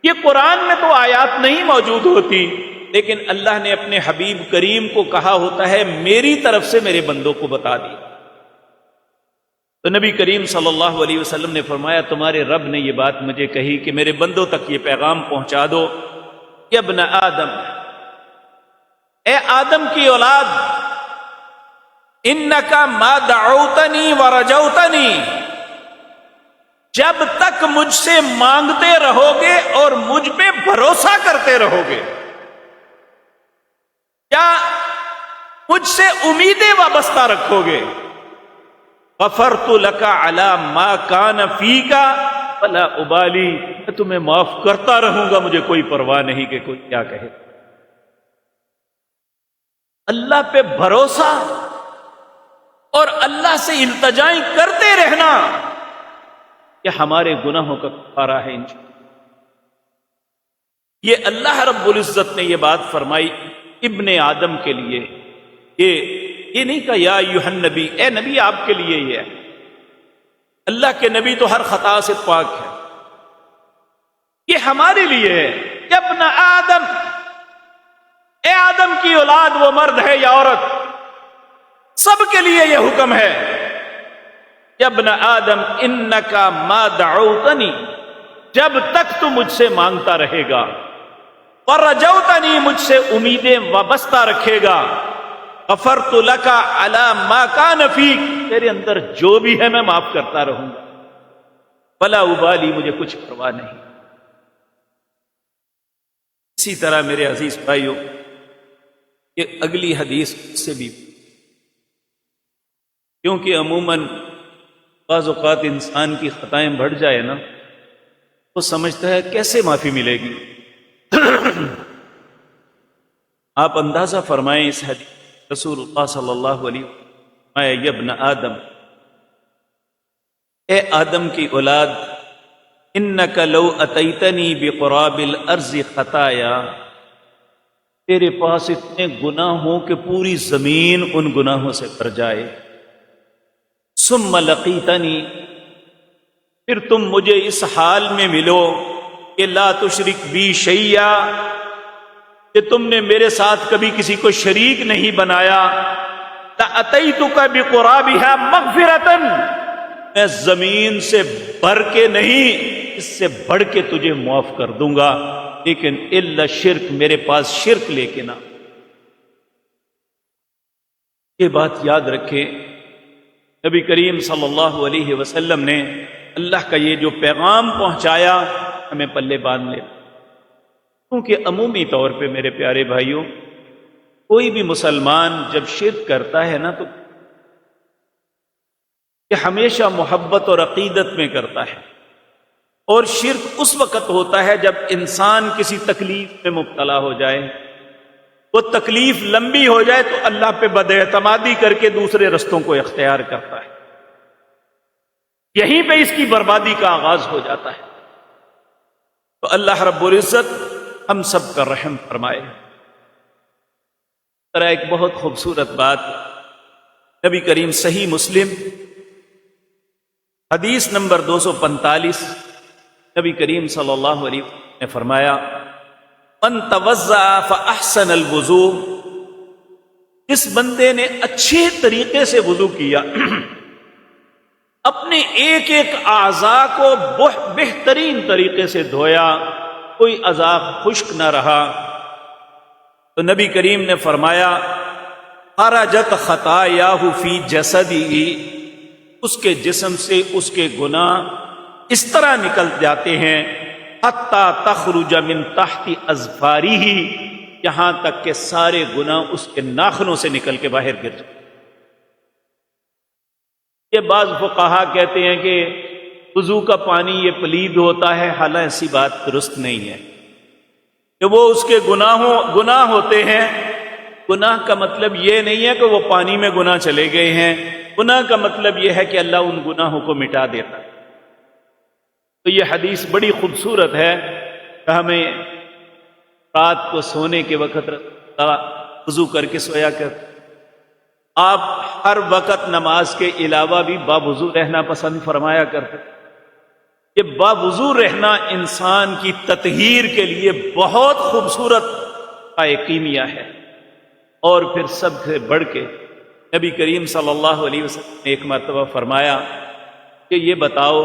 یہ قرآن میں تو آیات نہیں موجود ہوتی، لیکن اللہ نے اپنے حبیب کریم کو کہا ہوتا ہے میری طرف سے میرے بندوں کو بتا دیا۔ تو نبی کریم صلی اللہ علیہ وسلم نے فرمایا تمہارے رب نے یہ بات مجھے کہی کہ میرے بندوں تک یہ پیغام پہنچا دو، یا ابن آدم، اے آدم کی اولاد، انکا ما دعوتنی ورجوتنی، جب تک مجھ سے مانگتے رہو گے اور مجھ پہ بھروسہ کرتے رہو گے، کیا مجھ سے امیدیں وابستہ رکھو گے، غفرت لک علی ما کان فیک فلا ابالی، میں تمہیں معاف کرتا رہوں گا، مجھے کوئی پرواہ نہیں کہ کوئی کیا کہے۔ اللہ پہ بھروسہ اور اللہ سے التجائیں کرتے رہنا یہ ہمارے گناہوں کا کفارہ ہے انشاءاللہ۔ یہ اللہ رب العزت نے یہ بات فرمائی ابن آدم کے لیے، یہ نہیں کہا یا ایھا النبی، اے نبی آپ کے لیے یہ ہے۔ اللہ کے نبی تو ہر خطا سے پاک ہے، یہ ہمارے لیے ہے۔ یا ابن آدم، اے آدم کی اولاد، وہ مرد ہے یا عورت، سب کے لیے یہ حکم ہے۔ یا ابن آدم انکا ما دعوتنی، جب تک تو مجھ سے مانگتا رہے گا، ورجوتنی، مجھ سے امیدیں وابستہ رکھے گا، غفرت لک علی ما کان فیک، تیرے اندر جو بھی ہے میں معاف کرتا رہوں گا، فلا ابالی، مجھے کچھ پرواہ نہیں۔ اسی طرح میرے عزیز بھائیوں، یہ اگلی حدیث سے بھی، کیونکہ عموماً بعض اوقات انسان کی خطائیں بڑھ جائے نا، وہ سمجھتا ہے کیسے معافی ملے گی۔ آپ اندازہ فرمائیں اس حدیث رسول اللہ صلی اللہ علیہ وسلم، یا ابن آدم، اے آدم کی اولاد، انک لو اتیتنی بقراب الارض خطایا، تیرے پاس اتنے گناہ ہوں کہ پوری زمین ان گناہوں سے بھر جائے، ثم لقیتنی، پھر تم مجھے اس حال میں ملو کہ لا تشرک بی شیئا، کہ تم نے میرے ساتھ کبھی کسی کو شریک نہیں بنایا، لأتیتک بقرابها مغفرۃ، میں زمین سے بھر کے نہیں، اس سے بڑھ کے تجھے معاف کر دوں گا، لیکن الا شرک، میرے پاس شرک لے کے نہ۔ یہ بات یاد رکھیں، نبی کریم صلی اللہ علیہ وسلم نے اللہ کا یہ جو پیغام پہنچایا ہمیں پلے باندھ لے، کیونکہ عمومی طور پہ میرے پیارے بھائیوں، کوئی بھی مسلمان جب شرک کرتا ہے نا تو یہ ہمیشہ محبت اور عقیدت میں کرتا ہے، اور شرک اس وقت ہوتا ہے جب انسان کسی تکلیف میں مبتلا ہو جائے، وہ تکلیف لمبی ہو جائے تو اللہ پہ بد اعتمادی کر کے دوسرے رستوں کو اختیار کرتا ہے. یہیں پہ اس کی بربادی کا آغاز ہو جاتا ہے. تو اللہ رب العزت ہم سب کا رحم فرمائے. طرح ایک بہت خوبصورت بات نبی کریم صحیح مسلم حدیث نمبر 245 نبی کریم صلی اللہ علیہ وسلم نے فرمایا من توضأ فاحسن الوضوء، جس بندے نے اچھے طریقے سے وضو کیا، اپنے ایک ایک اعضاء کو بہترین طریقے سے دھویا، کوئی اعضاء خشک نہ رہا، تو نبی کریم نے فرمایا خرجت خطایاہ فی جسدہ، اس کے جسم سے اس کے گناہ اس طرح نکل جاتے ہیں حتی تخرج من تحت اظفارہ، یہاں تک کہ سارے گناہ اس کے ناخنوں سے نکل کے باہر گر جاتے. یہ بعض فقہا کہتے ہیں کہ وضو کا پانی یہ پلید ہوتا ہے، حالانکہ ایسی بات درست نہیں ہے کہ وہ اس کے گناہ ہوتے ہیں. گناہ کا مطلب یہ نہیں ہے کہ وہ پانی میں گناہ چلے گئے ہیں، گناہ کا مطلب یہ ہے کہ اللہ ان گناہوں کو مٹا دیتا ہے. تو یہ حدیث بڑی خوبصورت ہے کہ ہمیں رات کو سونے کے وقت وضو کر کے سویا کر. آپ ہر وقت نماز کے علاوہ بھی باوضو رہنا پسند فرمایا کرتے. یہ باوضو رہنا انسان کی تطہیر کے لیے بہت خوبصورت کیمیا ہے. اور پھر سب سے بڑھ کے نبی کریم صلی اللہ علیہ وسلم نے ایک مرتبہ فرمایا کہ یہ بتاؤ،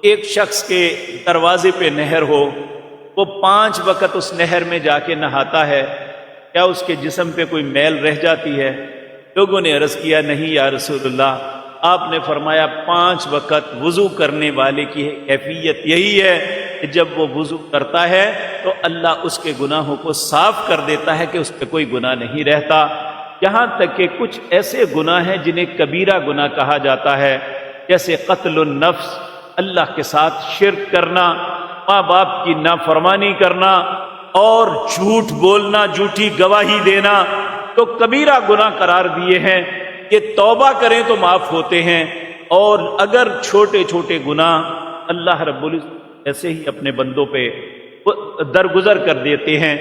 ایک شخص کے دروازے پہ نہر ہو، وہ 5 وقت اس نہر میں جا کے نہاتا ہے، کیا اس کے جسم پہ کوئی میل رہ جاتی ہے؟ لوگوں نے عرض کیا نہیں یا رسول اللہ. آپ نے فرمایا 5 وقت وضو کرنے والے کی کیفیت یہی ہے کہ جب وہ وضو کرتا ہے تو اللہ اس کے گناہوں کو صاف کر دیتا ہے کہ اس پہ کوئی گناہ نہیں رہتا. یہاں تک کہ کچھ ایسے گناہ ہیں جنہیں کبیرہ گناہ کہا جاتا ہے، جیسے قتل النفس، اللہ کے ساتھ شرک کرنا، ماں باپ کی نافرمانی کرنا اور جھوٹ بولنا، جھوٹی گواہی دینا، تو کبیرہ گناہ قرار دیے ہیں. یہ توبہ کریں تو معاف ہوتے ہیں، اور اگر چھوٹے چھوٹے گناہ اللہ رب العزت ایسے ہی اپنے بندوں پہ درگزر کر دیتے ہیں.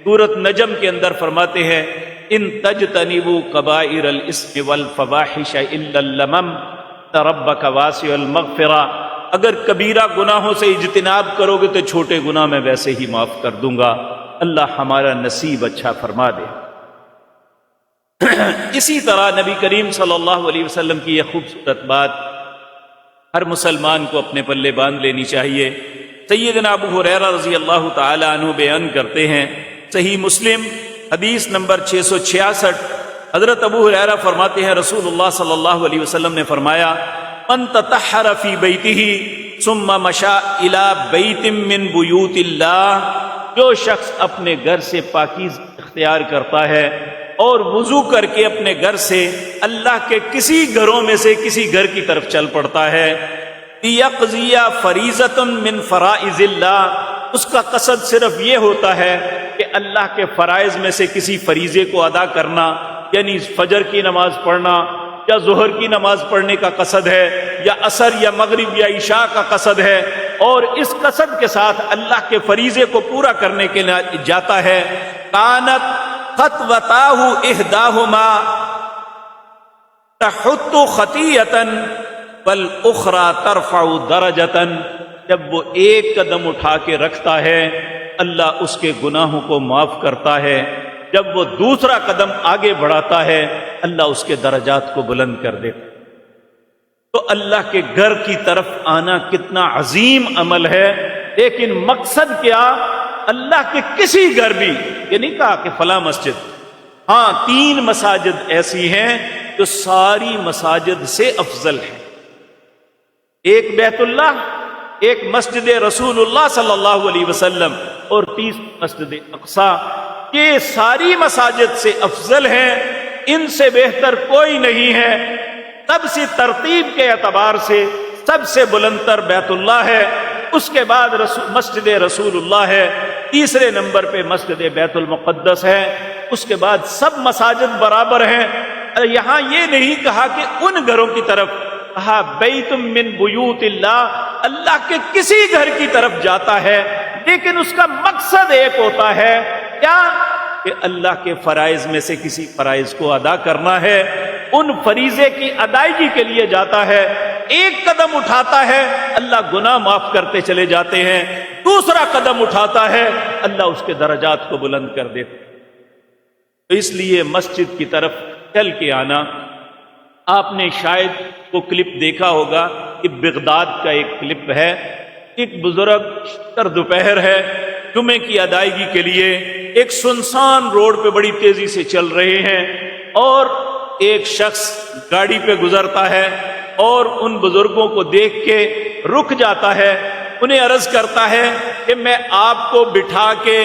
سورۃ نجم کے اندر فرماتے ہیں ان تجتنبوا کبائر الاسم والفواحش الا اللمم ربک واسع المغفرہ، اگر کبیرہ گناہوں سے اجتناب کرو گے تو چھوٹے گناہ میں ویسے ہی معاف کر دوں گا. اللہ ہمارا نصیب اچھا فرما دے. اسی طرح نبی کریم صلی اللہ علیہ وسلم کی یہ خوبصورت بات ہر مسلمان کو اپنے پلے باندھ لینی چاہیے. سیدنا ابو ہریرہ رضی اللہ تعالی عنہ بیان کرتے ہیں، صحیح مسلم حدیث نمبر 666، حضرت ابو ہریرہ فرماتے ہیں رسول اللہ صلی اللہ علیہ وسلم نے فرمایا من تطہر فی بیتہ ثم مشى الی بیت من بیوت اللہ، جو شخص اپنے گھر سے پاکیزگی اختیار کرتا ہے اور وضو کر کے اپنے گھر سے اللہ کے کسی گھروں میں سے کسی گھر کی طرف چل پڑتا ہے، لیقضی فریضۃ من فرائض اللہ، اس کا قصد صرف یہ ہوتا ہے کہ اللہ کے فرائض میں سے کسی فریضے کو ادا کرنا، یعنی فجر کی نماز پڑھنا یا ظہر کی نماز پڑھنے کا قصد ہے، یا عصر یا مغرب یا عشاء کا قصد ہے، اور اس قصد کے ساتھ اللہ کے فریضے کو پورا کرنے کے لیے جاتا ہے، کانت خطوتاہ احداہما تحط خطیئۃ والاخری ترفع درجۃ، جب وہ ایک قدم اٹھا کے رکھتا ہے اللہ اس کے گناہوں کو معاف کرتا ہے، جب وہ دوسرا قدم آگے بڑھاتا ہے اللہ اس کے درجات کو بلند کر دیتا. تو اللہ کے گھر کی طرف آنا کتنا عظیم عمل ہے، لیکن مقصد کیا؟ اللہ کے کسی گھر بھی، یہ نہیں کہا کہ فلاں مسجد، ہاں 3 مساجد ایسی ہیں جو ساری مساجد سے افضل ہیں، ایک بیت اللہ، ایک مسجد رسول اللہ صلی اللہ علیہ وسلم، اور 30 مسجد اقصی. یہ ساری مساجد سے افضل ہیں، ان سے بہتر کوئی نہیں ہے. سب سے ترتیب کے اعتبار سے سب سے بلندتر بیت اللہ ہے، اس کے بعد مسجد رسول اللہ ہے، تیسرے نمبر پہ مسجد بیت المقدس ہے، اس کے بعد سب مساجد برابر ہیں. یہاں یہ نہیں کہا کہ ان گھروں کی طرف، کہا بیت من بیوت اللہ، اللہ کے کسی گھر کی طرف جاتا ہے، لیکن اس کا مقصد ایک ہوتا ہے، کیا؟ کہ اللہ کے فرائض میں سے کسی فرائض کو ادا کرنا ہے. ان فریضے کی ادائیگی کے لیے جاتا ہے، ایک قدم اٹھاتا ہے اللہ گناہ معاف کرتے چلے جاتے ہیں، دوسرا قدم اٹھاتا ہے اللہ اس کے درجات کو بلند کر دیتے. تو اس لیے مسجد کی طرف چل کے آنا. آپ نے شاید وہ کلپ دیکھا ہوگا کہ بغداد کا ایک کلپ ہے، ایک بزرگ تر دوپہر ہے، جمعے کی ادائیگی کے لیے ایک سنسان روڈ پہ بڑی تیزی سے چل رہے ہیں، اور ایک شخص گاڑی پہ گزرتا ہے اور ان بزرگوں کو دیکھ کے رک جاتا ہے، انہیں عرض کرتا ہے کہ میں آپ کو بٹھا کے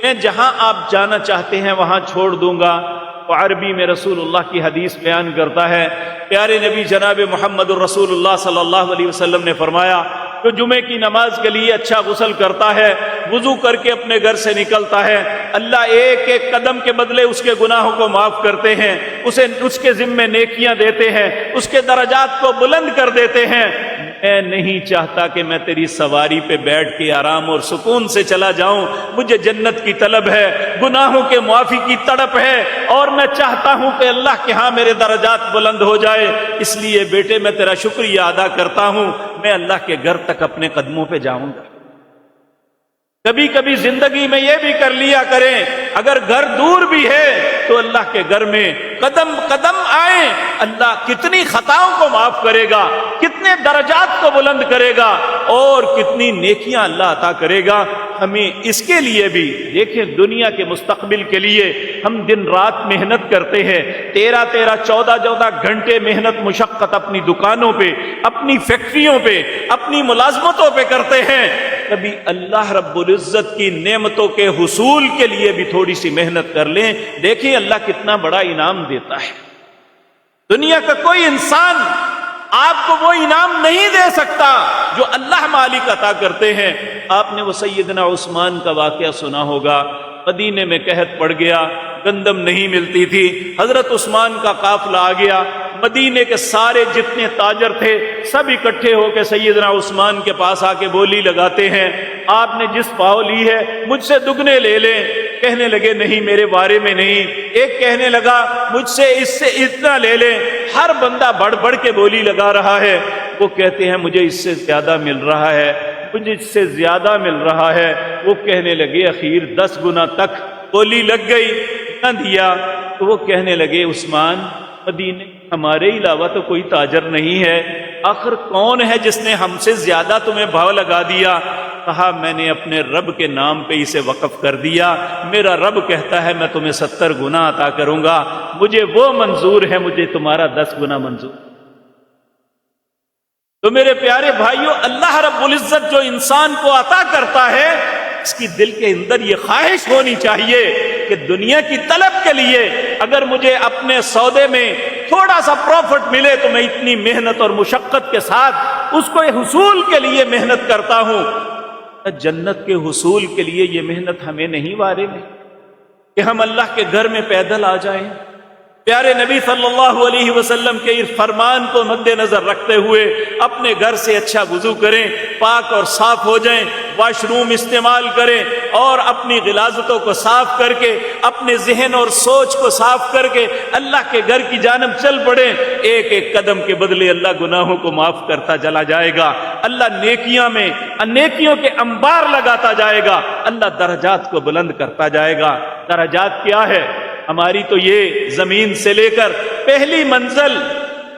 میں جہاں آپ جانا چاہتے ہیں وہاں چھوڑ دوں گا. وہ عربی میں رسول اللہ کی حدیث بیان کرتا ہے. پیارے نبی جناب محمد الرسول اللہ صلی اللہ علیہ وسلم نے فرمایا، جو جمعے کی نماز کے لیے اچھا غسل کرتا ہے، وضو کر کے اپنے گھر سے نکلتا ہے، اللہ ایک ایک قدم کے بدلے اس کے گناہوں کو معاف کرتے ہیں، اسے اس کے ذمے نیکیاں دیتے ہیں، اس کے درجات کو بلند کر دیتے ہیں. میں نہیں چاہتا کہ میں تیری سواری پہ بیٹھ کے آرام اور سکون سے چلا جاؤں، مجھے جنت کی طلب ہے، گناہوں کے معافی کی تڑپ ہے، اور میں چاہتا ہوں کہ اللہ کے ہاں میرے درجات بلند ہو جائے. اس لیے بیٹے میں تیرا شکریہ ادا کرتا ہوں، میں اللہ کے گھر تک اپنے قدموں پہ جاؤں گا. کبھی کبھی زندگی میں یہ بھی کر لیا کریں، اگر گھر دور بھی ہے تو اللہ کے گھر میں قدم قدم آئیں، اللہ کتنی خطاؤں کو معاف کرے گا، کتنے درجات کو بلند کرے گا، اور کتنی نیکیاں اللہ عطا کرے گا. ہمیں اس کے لیے بھی دیکھیں، دنیا کے مستقبل کے لیے ہم دن رات محنت کرتے ہیں، 13 14 گھنٹے محنت مشقت اپنی دکانوں پہ، اپنی فیکٹریوں پہ، اپنی ملازمتوں پہ کرتے ہیں. کبھی اللہ رب العزت کی نعمتوں کے حصول کے لیے بھی تھوڑی سی محنت کر لیں، دیکھیں اللہ کتنا بڑا انعام دیتا ہے. دنیا کا کوئی انسان آپ کو وہ انعام نہیں دے سکتا جو اللہ مالک عطا کرتے ہیں. آپ نے وہ سیدنا عثمان کا واقعہ سنا ہوگا، مدینے میں قحط پڑ گیا، گندم نہیں ملتی تھی، حضرت عثمان کا قافلہ آ گیا، مدینے کے سارے جتنے تاجر تھے سب اکٹھے ہو کے سیدنا عثمان کے پاس آ کے بولی لگاتے ہیں، آپ نے جس پاؤ لی ہے مجھ سے دگنے لے لیں. کہنے لگے نہیں میرے بارے میں نہیں. ایک کہنے لگا مجھ سے اس سے اتنا لے لیں. ہر بندہ بڑھ بڑھ کے بولی لگا رہا ہے. وہ کہتے ہیں مجھے اس سے زیادہ مل رہا ہے، مجھے اس سے زیادہ مل رہا ہے. وہ کہنے لگے اخیر 10 گنا تک بولی لگ گئی، نہ دیا. تو وہ کہنے لگے عثمان، مدینے ہمارے علاوہ تو کوئی تاجر نہیں ہے، آخر کون ہے جس نے ہم سے زیادہ تمہیں بھاؤ لگا دیا؟ کہا میں نے اپنے رب کے نام پہ اسے وقف کر دیا، میرا رب کہتا ہے میں تمہیں 70 گنا عطا کروں گا، مجھے وہ منظور ہے، مجھے تمہارا 10 گنا منظور. تو میرے پیارے بھائیوں، اللہ رب العزت جو انسان کو عطا کرتا ہے، اس کی دل کے اندر یہ خواہش ہونی چاہیے کہ دنیا کی طلب کے لیے اگر مجھے اپنے سودے میں تھوڑا سا پروفٹ ملے تو میں اتنی محنت اور مشقت کے ساتھ اس کو حصول کے لیے محنت کرتا ہوں. جنت کے حصول کے لیے یہ محنت ہمیں نہیں وارے میں کہ ہم اللہ کے گھر میں پیدل آ جائیں. پیارے نبی صلی اللہ علیہ وسلم کے اس فرمان کو مد نظر رکھتے ہوئے اپنے گھر سے اچھا وضو کریں، پاک اور صاف ہو جائیں، واش روم استعمال کریں، اور اپنی غلاظتوں کو صاف کر کے، اپنے ذہن اور سوچ کو صاف کر کے اللہ کے گھر کی جانب چل پڑیں. ایک ایک قدم کے بدلے اللہ گناہوں کو معاف کرتا چلا جائے گا، اللہ نیکیوں کے انبار لگاتا جائے گا، اللہ درجات کو بلند کرتا جائے گا. درجات کیا ہے؟ ہماری تو یہ زمین سے لے کر پہلی منزل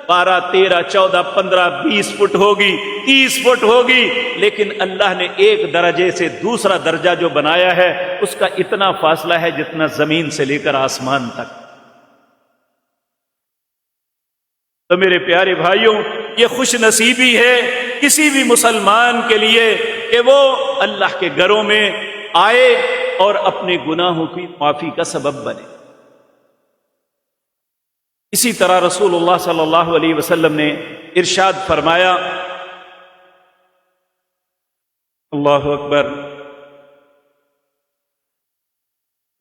12 13 14 15 20 فٹ ہوگی، 30 فٹ ہوگی، لیکن اللہ نے ایک درجے سے دوسرا درجہ جو بنایا ہے اس کا اتنا فاصلہ ہے جتنا زمین سے لے کر آسمان تک. تو میرے پیارے بھائیوں، یہ خوش نصیبی ہے کسی بھی مسلمان کے لیے کہ وہ اللہ کے گھروں میں آئے اور اپنے گناہوں کی معافی کا سبب بنے. اسی طرح رسول اللہ صلی اللہ علیہ وسلم نے ارشاد فرمایا، اللہ اکبر،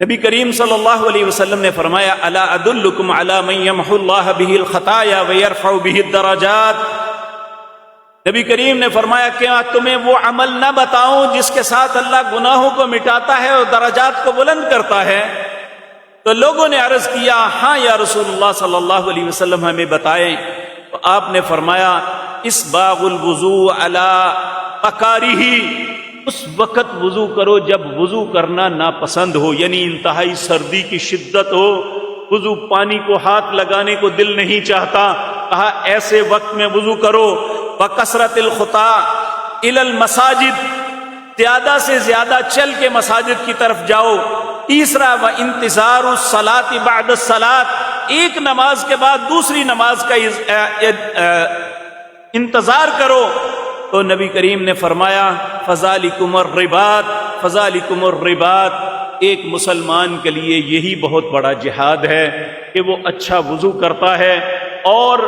نبی کریم صلی اللہ علیہ وسلم نے فرمایا الا ادلکم علی من یمحو اللہ بہ الخطایا ویرفع بہ الدرجات، نبی کریم نے فرمایا کیا تمہیں وہ عمل نہ بتاؤں جس کے ساتھ اللہ گناہوں کو مٹاتا ہے اور درجات کو بلند کرتا ہے؟ تو لوگوں نے عرض کیا ہاں یا رسول اللہ صلی اللہ علیہ وسلم ہمیں بتائیں۔ تو آپ نے فرمایا اسباغ الوضوء علی اقارہ، اس وقت وضو کرو جب وضو کرنا ناپسند ہو، یعنی انتہائی سردی کی شدت ہو، وضو پانی کو ہاتھ لگانے کو دل نہیں چاہتا، کہا ایسے وقت میں وضو کرو۔ وکثرت الخطا الی المساجد، زیادہ سے زیادہ چل کے مساجد کی طرف جاؤ۔ تیسرا وانتظار الصلاۃ بعد الصلاۃ، ایک نماز کے بعد دوسری نماز کا انتظار کرو۔ تو نبی کریم نے فرمایا فذالکم الرباط، فذالکم الرباط، ایک مسلمان کے لیے یہی بہت بڑا جہاد ہے کہ وہ اچھا وضو کرتا ہے اور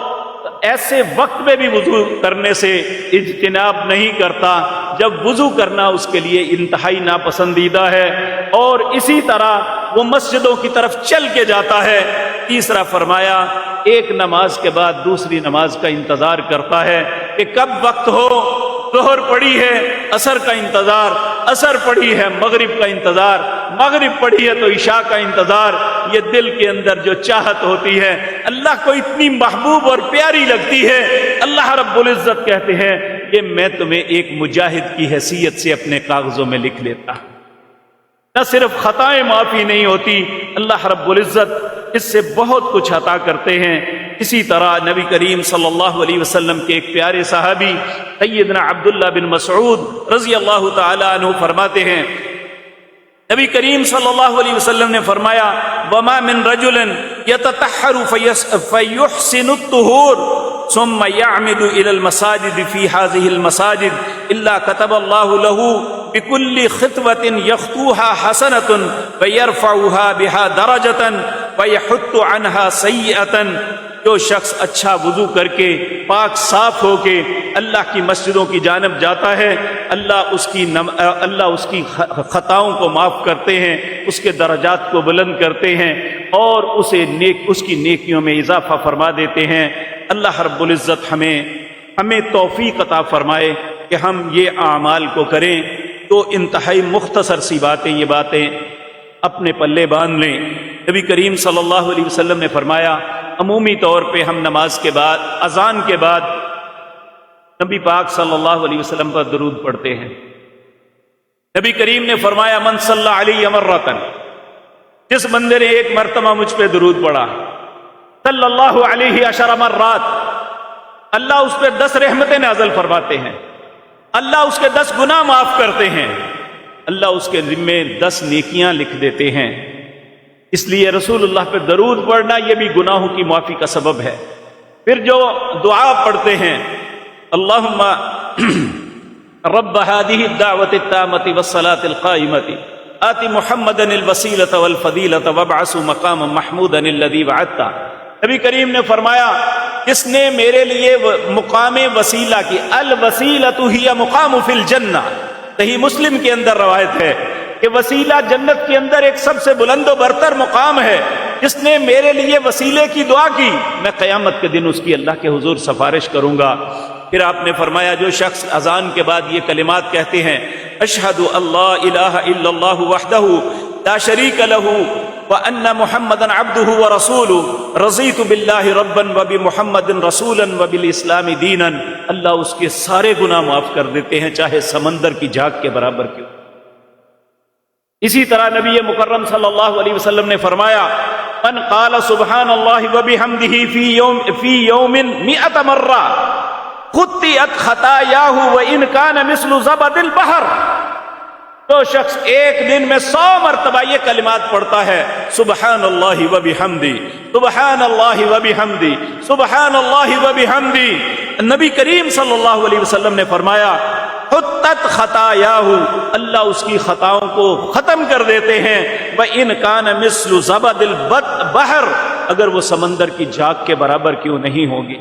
ایسے وقت میں بھی وضو کرنے سے اجتناب نہیں کرتا جب وضو کرنا اس کے لیے انتہائی ناپسندیدہ ہے، اور اسی طرح وہ مسجدوں کی طرف چل کے جاتا ہے۔ تیسرا فرمایا ایک نماز کے بعد دوسری نماز کا انتظار کرتا ہے کہ کب وقت ہو، ظہر پڑی ہے عصر کا انتظار، عصر پڑی ہے مغرب کا انتظار، مغرب پڑی ہے تو عشاء کا انتظار۔ یہ دل کے اندر جو چاہت ہوتی ہے اللہ کو اتنی محبوب اور پیاری لگتی ہے، اللہ رب العزت کہتے ہیں کہ میں تمہیں ایک مجاہد کی حیثیت سے اپنے کاغذوں میں لکھ لیتا۔ نہ صرف خطائیں معافی نہیں ہوتی، اللہ رب العزت اس سے بہت کچھ عطا کرتے ہیں۔ اسی طرح نبی کریم صلی اللہ علیہ وسلم کے ایک پیارے صحابی سیدنا عبداللہ بن مسعود رضی اللہ تعالی عنہ فرماتے ہیں نبی کریم صلی اللہ علیہ وسلم نے فرمایا وما من رجل يتطهر فيحسن الطهور ثم يعمد الى المساجد في هذه المساجد الا كتب الله له بكل خطوة يخطوها حسنة ويرفعها بها درجة ويحط عنها سيئة، جو شخص اچھا وضو کر کے پاک صاف ہو کے اللہ کی مسجدوں کی جانب جاتا ہے، اللہ اس کی خطاؤں کو معاف کرتے ہیں، اس کے درجات کو بلند کرتے ہیں اور اس کی نیکیوں میں اضافہ فرما دیتے ہیں۔ اللہ رب العزت ہمیں توفیق عطا فرمائے کہ ہم یہ اعمال کو کریں۔ تو انتہائی مختصر سی باتیں، یہ باتیں اپنے پلے باندھ لیں۔ نبی کریم صلی اللہ علیہ وسلم نے فرمایا عمومی طور پہ ہم نماز کے بعد، اذان کے بعد نبی پاک صلی اللہ علیہ وسلم پر درود پڑھتے ہیں۔ نبی کریم نے فرمایا من صلی علیہ مرۃ، جس بندے نے ایک مرتبہ مجھ پہ درود پڑھا، صلی اللہ علیہ عشر مرات، اللہ اس پہ 10 رحمتیں نازل فرماتے ہیں، اللہ اس کے 10 گناہ معاف کرتے ہیں، اللہ اس کے ذمے 10 نیکیاں لکھ دیتے ہیں۔ اس لیے رسول اللہ پہ درود پڑھنا یہ بھی گناہوں کی معافی کا سبب ہے۔ پھر جو دعا پڑھتے ہیں اللہم رب هذه الدعوة التامة والصلاة القائمة آت محمدا الوسیلة والفضیلة وابعثه مقاما محمودا الذی وعدته، نبی کریم نے فرمایا جس نے میرے لیے مقام وسیلہ کی، الوسیلۃ ہی مقام فی الجنہ، صحیح مسلم کے اندر روایت ہے کہ وسیلہ جنت کے اندر ایک سب سے بلند و برتر مقام ہے، جس نے میرے لیے وسیلے کی دعا کی میں قیامت کے دن اس کی اللہ کے حضور سفارش کروں گا۔ پھر آپ نے فرمایا جو شخص اذان کے بعد یہ کلمات کہتے ہیں اشہد اللہ الہ الا اللہ وحدہ لا شریک لہ وان محمدا عبدہ ورسولہ رضیت باللہ ربا وبمحمد رسولا وبالاسلام دینا، اللہ اس کے سارے گناہ معاف کر دیتے ہیں چاہے سمندر کی جھاگ کے برابر کیوں۔ اسی طرح نبی مکرم صلی اللہ علیہ وسلم نے فرمایا من قال سبحان اللہ وبحمدہ فی یوم 100 مرہ خطئت خطایاہ وان کان مثل زبد البحر، جو شخص ایک دن میں 100 مرتبہ یہ کلمات پڑھتا ہے سبحان اللہ وبحمدہ، سبحان اللہ وبحمدہ، سبحان اللہ وبحمدہ، نبی کریم صلی اللہ علیہ وسلم نے فرمایا حطت خطایاہ، اللہ اس کی خطاؤں کو ختم کر دیتے ہیں، وَإِنْ كَانَ مِثْلُ زَبَدِ الْبَحْرِ، اگر وہ سمندر کی جھاگ کے برابر کیوں نہیں ہوگی۔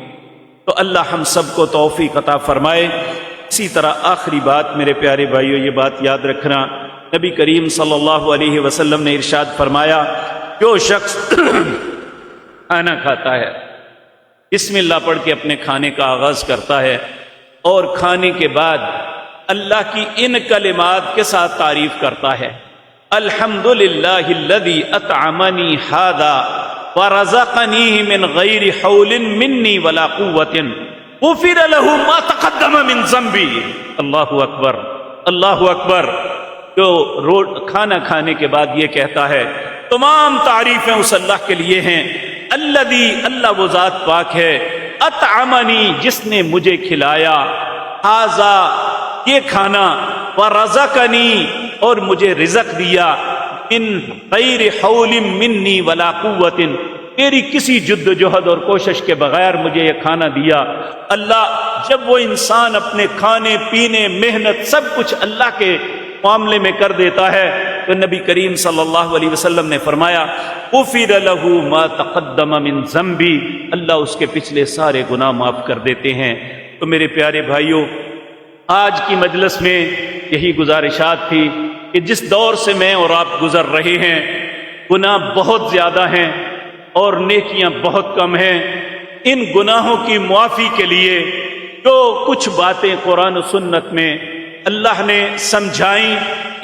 تو اللہ ہم سب کو توفیق عطا فرمائے۔ اسی طرح آخری بات میرے پیارے بھائیو، یہ بات یاد رکھنا، نبی کریم صلی اللہ علیہ وسلم نے ارشاد فرمایا، جو شخص کھانا کھاتا ہے، بسم اللہ پڑھ کے اپنے کھانے کا آغاز کرتا ہے اور کھانے کے بعد اللہ کی ان کلمات کے ساتھ تعریف کرتا ہے، الحمدللہ الذی اطعمنی ھذا ورزقنیہ من غیر حول منی ولا قوۃ غفر له ما تقدم من ذنبی، اللہ اکبر اللہ اکبر۔ جو کھانا کھانے کے بعد یہ کہتا ہے، تمام تعریفیں اس اللہ کے لیے ہیں، الذی، اللہ وہ ذات پاک ہے، اطعمنی، جس نے مجھے کھلایا، ھذا، یہ کھانا، ورزقنی، اور مجھے رزق دیا، من غیر حول منی ولا قوۃ، میری کسی جد و جہد اور کوشش کے بغیر مجھے یہ کھانا دیا۔ اللہ، جب وہ انسان اپنے کھانے پینے محنت سب کچھ اللہ کے معاملے میں کر دیتا ہے تو نبی کریم صلی اللہ علیہ وسلم نے فرمایا، غفر له ما تقدم من ذنبی، اللہ اس کے پچھلے سارے گناہ معاف کر دیتے ہیں۔ تو میرے پیارے بھائیوں، آج کی مجلس میں یہی گزارشات تھی کہ جس دور سے میں اور آپ گزر رہے ہیں، گناہ بہت زیادہ ہیں اور نیکیاں بہت کم ہیں۔ ان گناہوں کی معافی کے لیے جو کچھ باتیں قرآن و سنت میں اللہ نے سمجھائیں،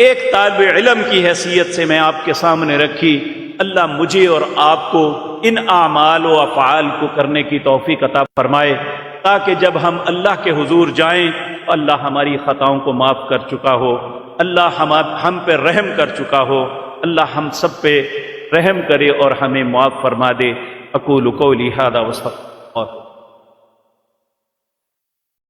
ایک طالب علم کی حیثیت سے میں آپ کے سامنے رکھی۔ اللہ مجھے اور آپ کو ان اعمال و افعال کو کرنے کی توفیق عطا فرمائے، تاکہ جب ہم اللہ کے حضور جائیں اللہ ہماری خطاؤں کو معاف کر چکا ہو، اللہ ہم پہ رحم کر چکا ہو، اللہ ہم سب پہ رحم کرے اور ہمیں معاف فرما دے۔ اقول قولی ھذا واستغفر اللہ۔